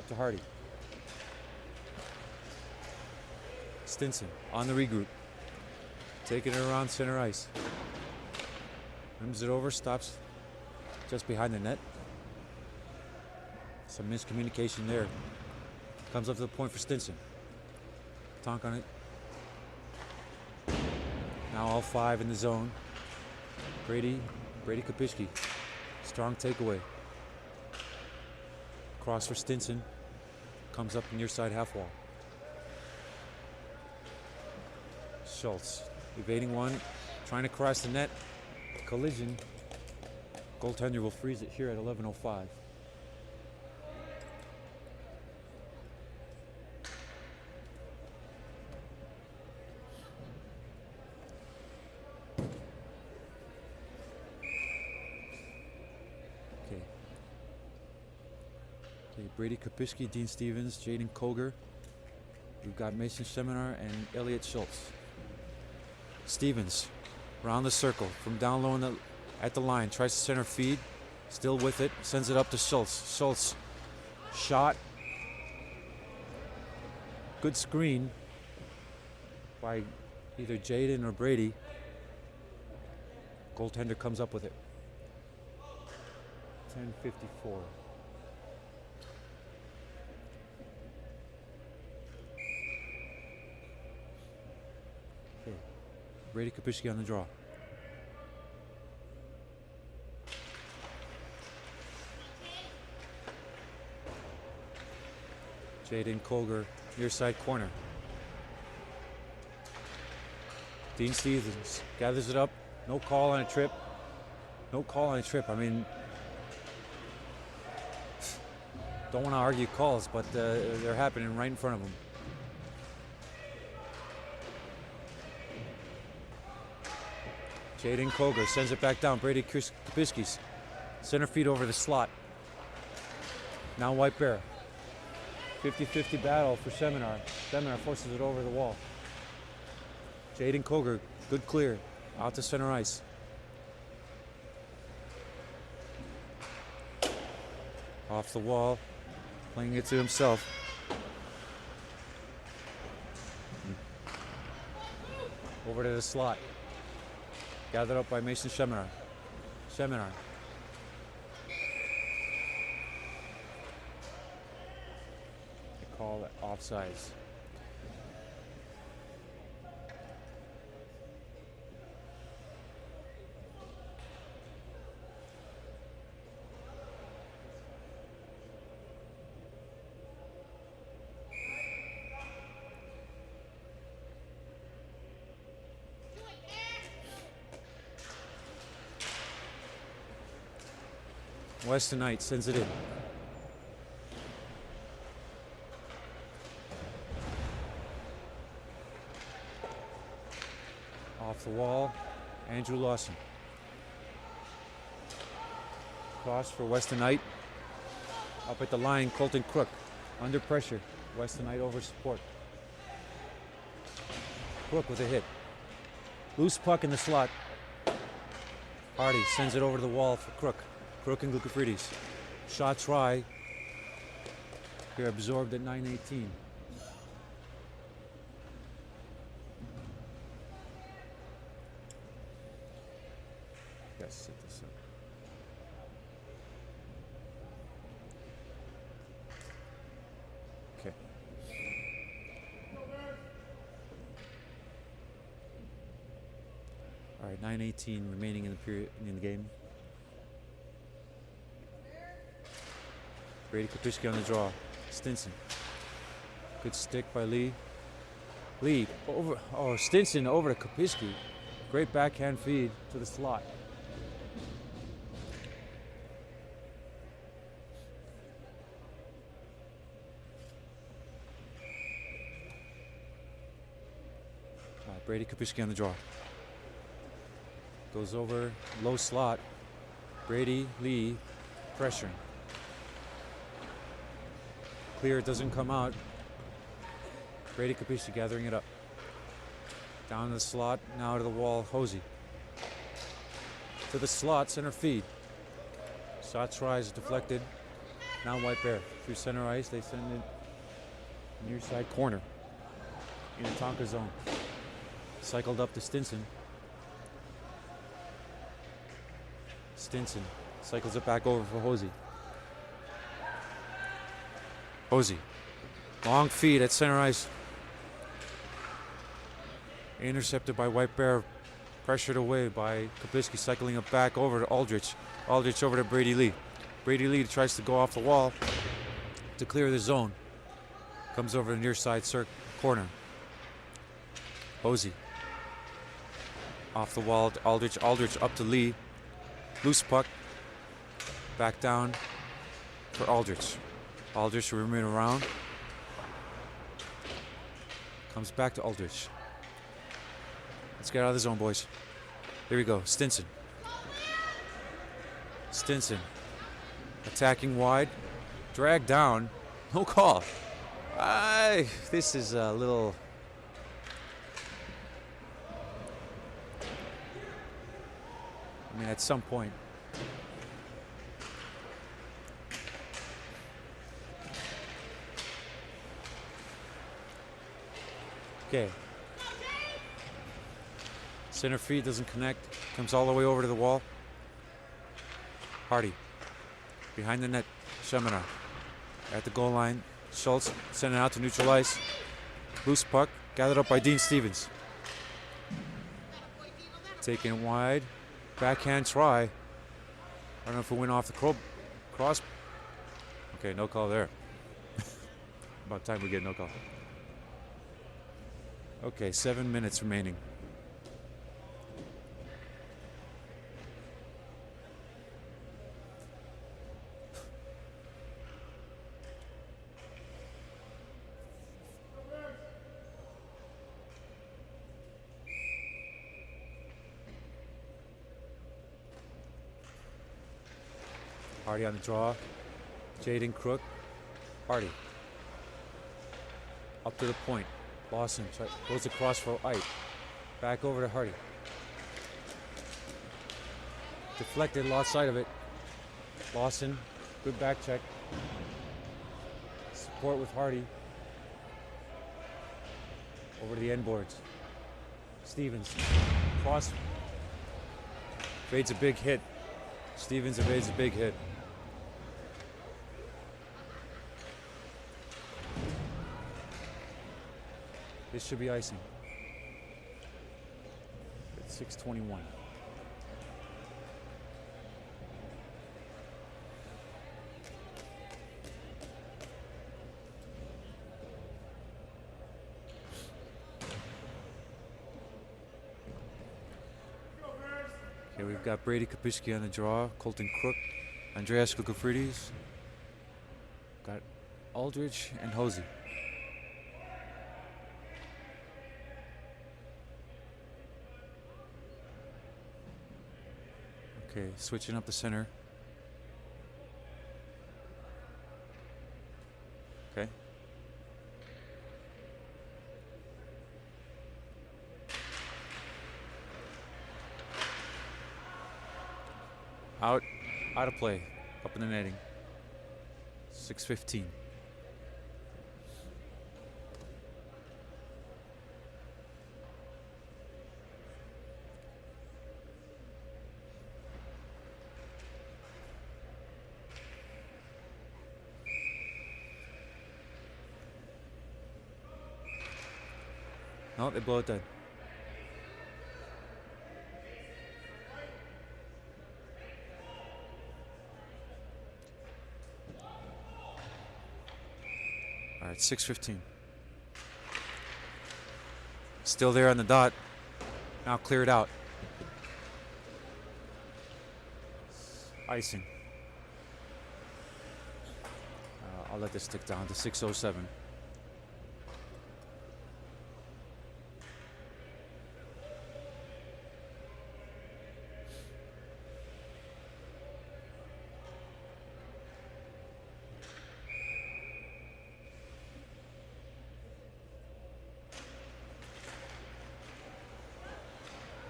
to Hardy. Stinson on the regroup. Taking it around center ice. Rims it over, stops just behind the net. Some miscommunication there. Comes up to the point for Stinson. Tonk on it. Now all five in the zone. Brady Kopishki. Strong takeaway. Cross for Stinson. Comes up the near side half wall. Schultz evading one. Trying to cross the net. Collision. Goaltender will freeze it here at 11:05. Brady Kopishki, Dean Stevens, Jaden Koger. We've got Mason Seminar and Elliot Schultz. Stevens, around the circle, from down low at the line, tries to center feed, still with it, sends it up to Schultz. Schultz, shot. Good screen by either Jaden or Brady. Goaltender comes up with it. 10:54. Brady Kopishki on the draw. Jaden Koger, near side corner. Dean Stevens gathers it up. No call on a trip. No call on a trip. I mean, don't want to argue calls, but they're happening right in front of him. Jaden Koger sends it back down. Brady Kopishki's center feed over the slot. Now White Bear. 50-50 battle for Seminar. Seminar forces it over the wall. Jaden Koger, good clear. Out to center ice. Off the wall, playing it to himself. Over to the slot. Gathered up by Mason Sheminar. Sheminar. They call it offsides. Weston Knight sends it in. Off the wall, Andrew Lawson. Cross for Weston Knight. Up at the line, Colton Crook. Under pressure, Weston Knight over support. Crook with a hit. Loose puck in the slot. Hardy sends it over to the wall for Crook. Crook and Glukafridis. Shot try. Here absorbed at 9:18. Yes, set this up. Okay. All right, 9:18 remaining in the period in the game. Brady Kopicki on the draw. Stinson. Good stick by Lee. Lee over. Oh, Stinson over to Kopicki. Great backhand feed to the slot. Brady Kopicki on the draw. Goes over, low slot. Brady, Lee, pressuring. Clear, it doesn't come out. Brady Kopicki gathering it up. Down to the slot, now to the wall, Hosey. To the slot, center feed. Shot tries deflected. Now White Bear. Through center ice, they send it near side corner. Minnetonka zone. Cycled up to Stinson. Stinson cycles it back over for Hosey. Hosey. Long feed at center ice. Intercepted by White Bear. Pressured away by Kopicki, cycling it back over to Aldrich. Aldrich over to Brady Lee. Brady Lee tries to go off the wall to clear the zone. Comes over the near side corner. Hosey. Off the wall to Aldrich. Aldrich up to Lee. Loose puck. Back down for Aldrich. Aldrich roaming around. Comes back to Aldrich. Let's get out of the zone, boys. Here we go. Stinson. Stinson. Attacking wide. Drag down. No call. This is a little... I mean, at some point. Okay. Center feed doesn't connect. Comes all the way over to the wall. Hardy. Behind the net. Sheminar. At the goal line. Schultz sending out to neutral ice. Loose puck. Gathered up by Dean Stevens. Taken it wide. Backhand try. I don't know if it went off the cross. Okay, no call there. About time we get no call. Okay, 7 minutes remaining. Hardy on the draw. Jaden Crook. Hardy. Up to the point. Lawson goes across for Ike. Back over to Hardy. Deflected, lost sight of it. Lawson, good back check. court with Hardy. Over to the end boards. Stevens. Cross. Evades a big hit. Stevens evades a big hit. This should be icing. At 6:21. Okay, we've got Brady Kapishki on the draw, Colton Crook, Andreas Kukafridis, got Aldridge and Hosey. Okay, switching up the center. Okay. Out of play, up in the netting. 6:15. No, they blow it dead. All right, 6:15. Still there on the dot. Now cleared out. Icing. I'll let this tick down to 6:07.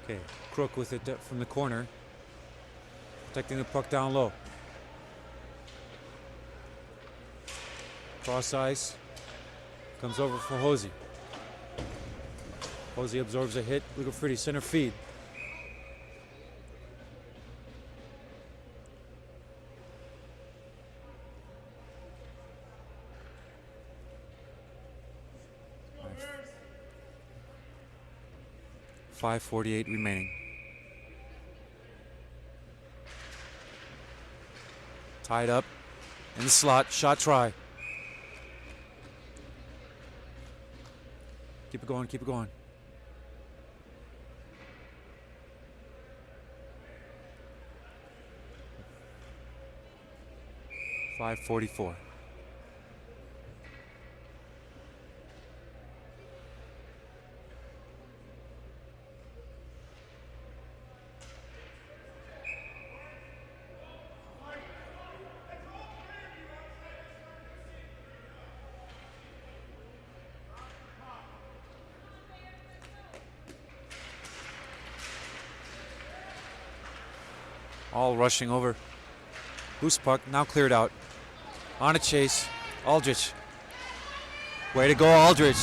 Okay, Crook with it from the corner, protecting the puck down low. Cross ice, comes over for Hosey. Hosey absorbs a hit. Lugafridi center feed. Nice. 5:48 remaining. Tied up in the slot. Shot try. Keep it going, keep it going. .544. All rushing over. Loose puck, now cleared out. On a chase, Aldrich. Way to go, Aldrich.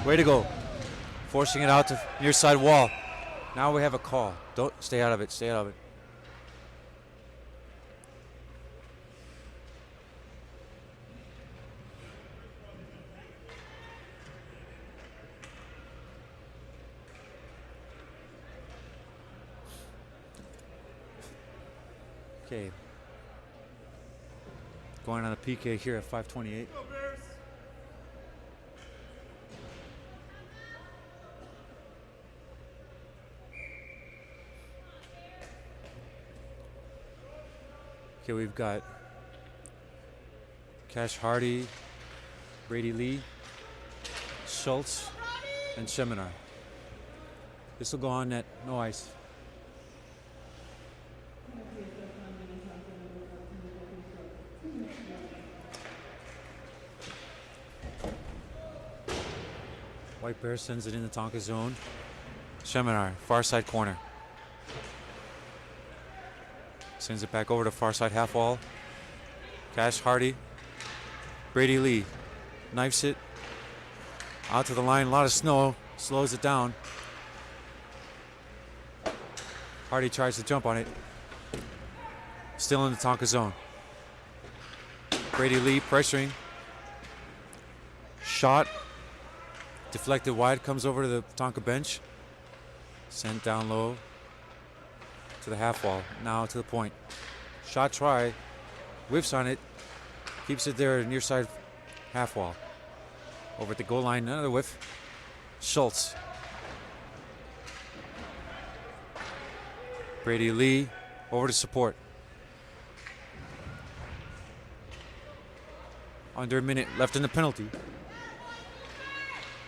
Way to go. Forcing it out to near side wall. Now we have a call. Don't stay out of it, stay out of it. Okay. Going on a PK here at 5:28. Okay, we've got Cash Hardy, Brady Lee, Schultz, and Seminar. This will go on net, no ice. White Bear sends it in the Tonka zone. Seminar, far side corner. Sends it back over to far side half wall. Cash Hardy. Brady Lee knifes it out to the line. A lot of snow slows it down. Hardy tries to jump on it. Still in the Tonka zone. Brady Lee pressuring. Shot. Deflected wide. Comes over to the Tonka bench. Sent down low to the half wall. Now to the point. Shot try. Whiffs on it. Keeps it there near side half wall. Over at the goal line. Another whiff. Schultz. Brady Lee over to support. Under a minute left in the penalty.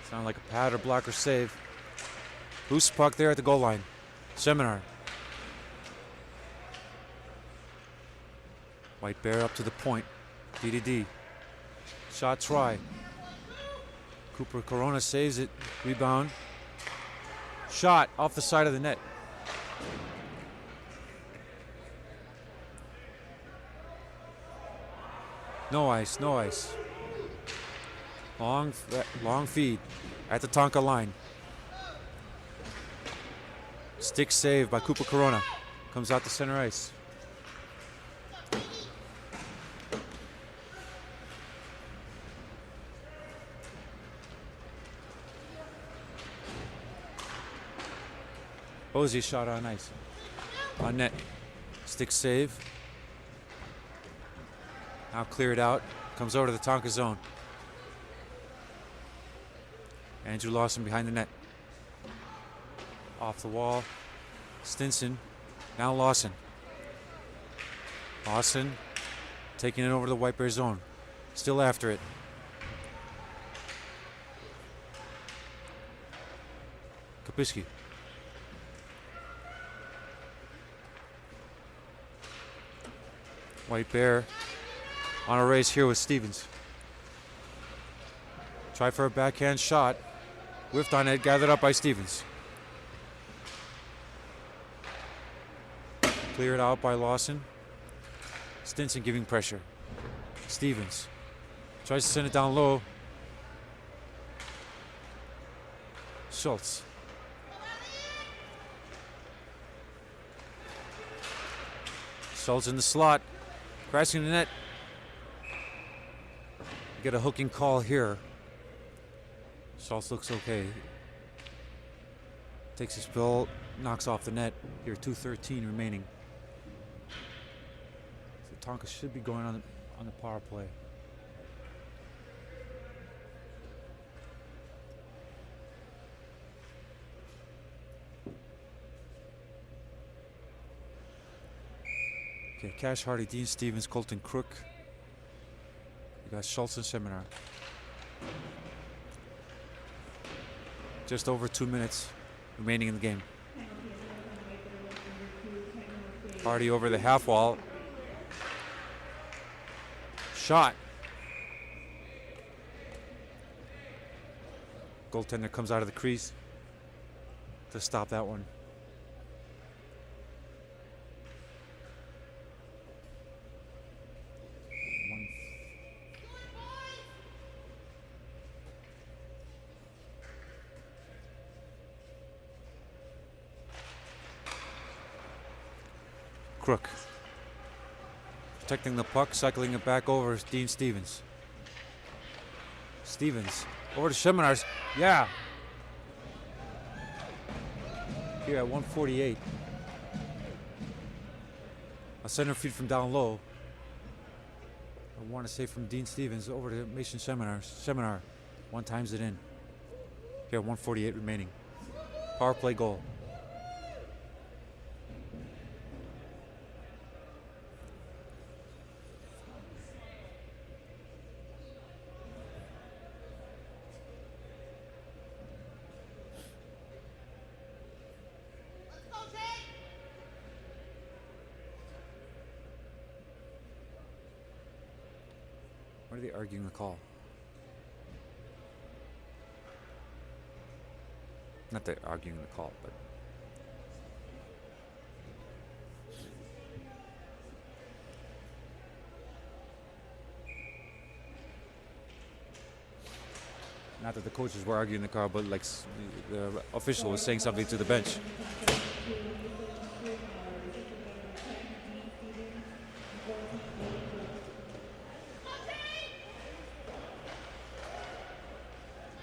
Sound like a pad or block or save. Loose puck there at the goal line. Seminar. White Bear up to the point. D. Shot try. Cooper Corona saves it. Rebound. Shot off the side of the net. No ice, no ice. Long feed at the Tonka line. Stick save by Cooper Corona. Comes out to center ice. Posey shot on ice. On net. Stick save. Now cleared out. Comes over to the Tonka zone. Andrew Lawson behind the net. Off the wall. Stinson. Now Lawson. Lawson taking it over the White Bear zone. Still after it. Kapiski. White Bear on a race here with Stevens. Try for a backhand shot. Whiffed on it, gathered up by Stevens. Cleared out by Lawson. Stinson giving pressure. Stevens tries to send it down low. Schultz. Schultz in the slot. Crashing the net. Get a hooking call here. Schultz looks okay. Takes his bill, knocks off the net. Here, 2:13 remaining. So Tonka should be going on the power play. Okay, Cash Hardy, Dean Stevens, Colton Crook. You got Schultz and Seminar. Just over 2 minutes remaining in the game. Hardy over the half wall. Shot. Goaltender comes out of the crease to stop that one. Crook. Protecting the puck, cycling it back over is Dean Stevens. Stevens over to Seminars. Yeah. Here at 1:48. A center feed from down low. I want to say from Dean Stevens over to Mason Seminars. Seminar. One times it in. Here at 1:48 remaining. Power play goal. Why are they arguing the call? Not that arguing the call, but Not that the coaches were arguing in the car, but like the official was saying something to the bench.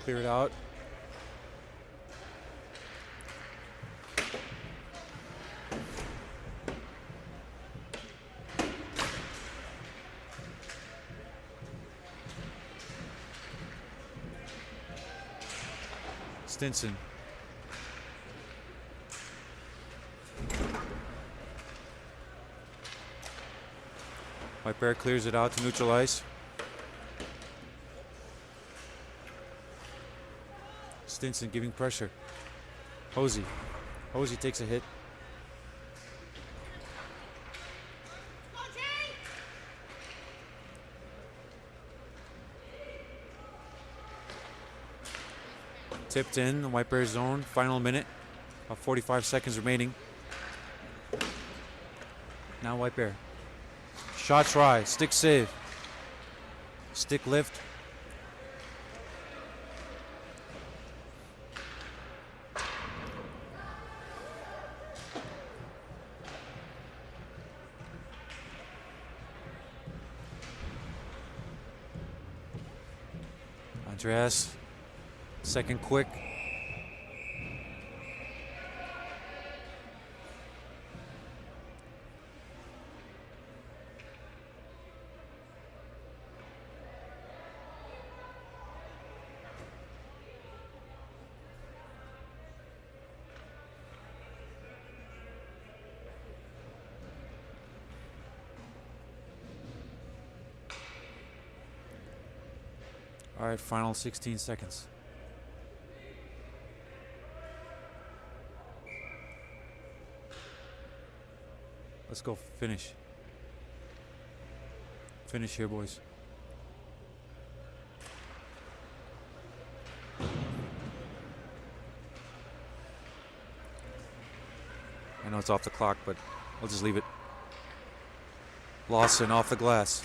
Clear it out. Stinson. White Bear clears it out to neutralize. Stinson giving pressure. Hosey. Hosey takes a hit. Tipped in the White Bear zone. Final minute. About 45 seconds remaining. Now White Bear. Shot try. Stick save. Stick lift. Andreas. Second quick. All right, final 16 seconds. Let's go finish. Finish here, boys. I know it's off the clock, but I'll just leave it. Lawson off the glass.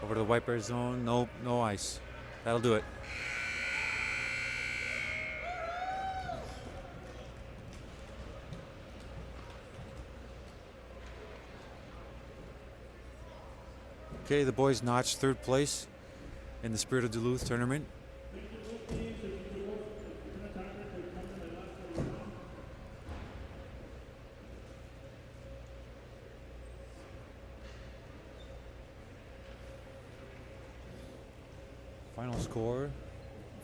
Over to the White Bear zone. Nope, no ice. That'll do it. Okay, the boys notched third place in the Spirit of Duluth tournament. Final score,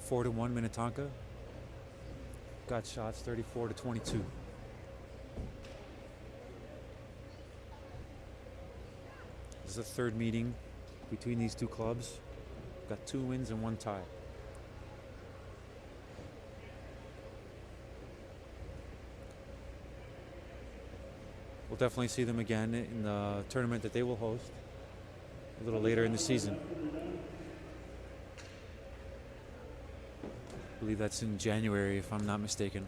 4-1 Minnetonka. Got shots 34-22. This is the third meeting between these two clubs. Got 2 wins and 1 tie. We'll definitely see them again in the tournament that they will host a little later in the season. I believe that's in January, if I'm not mistaken.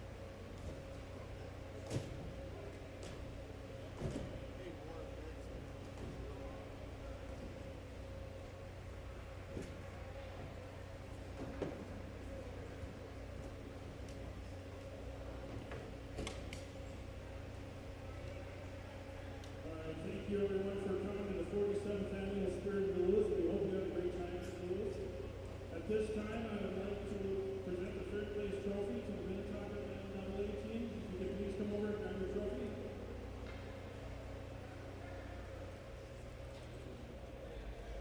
Thank you everyone for coming to the 47th Annual Spirit of Duluth. We hope you have a great time at Duluth. At this time, I would like to present the third place trophy to the Minnetonka BAA team. If you could please come over and grab your trophy.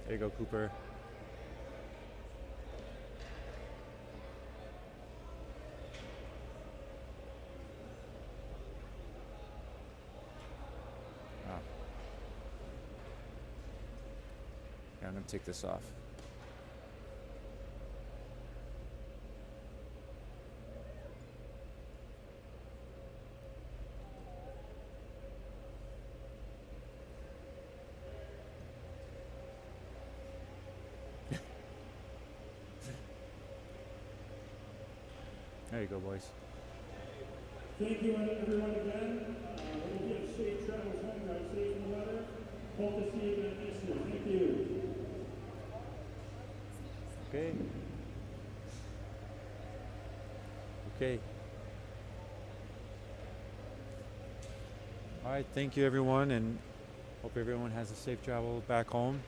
There you go, Cooper. I'm going to take this off. There you go, boys. Thank you everyone again. We'll get safe travels home, drive safe in the weather. Hope to see you again next year. Thank you. Okay. Okay. All right, thank you everyone, and hope everyone has a safe travel back home.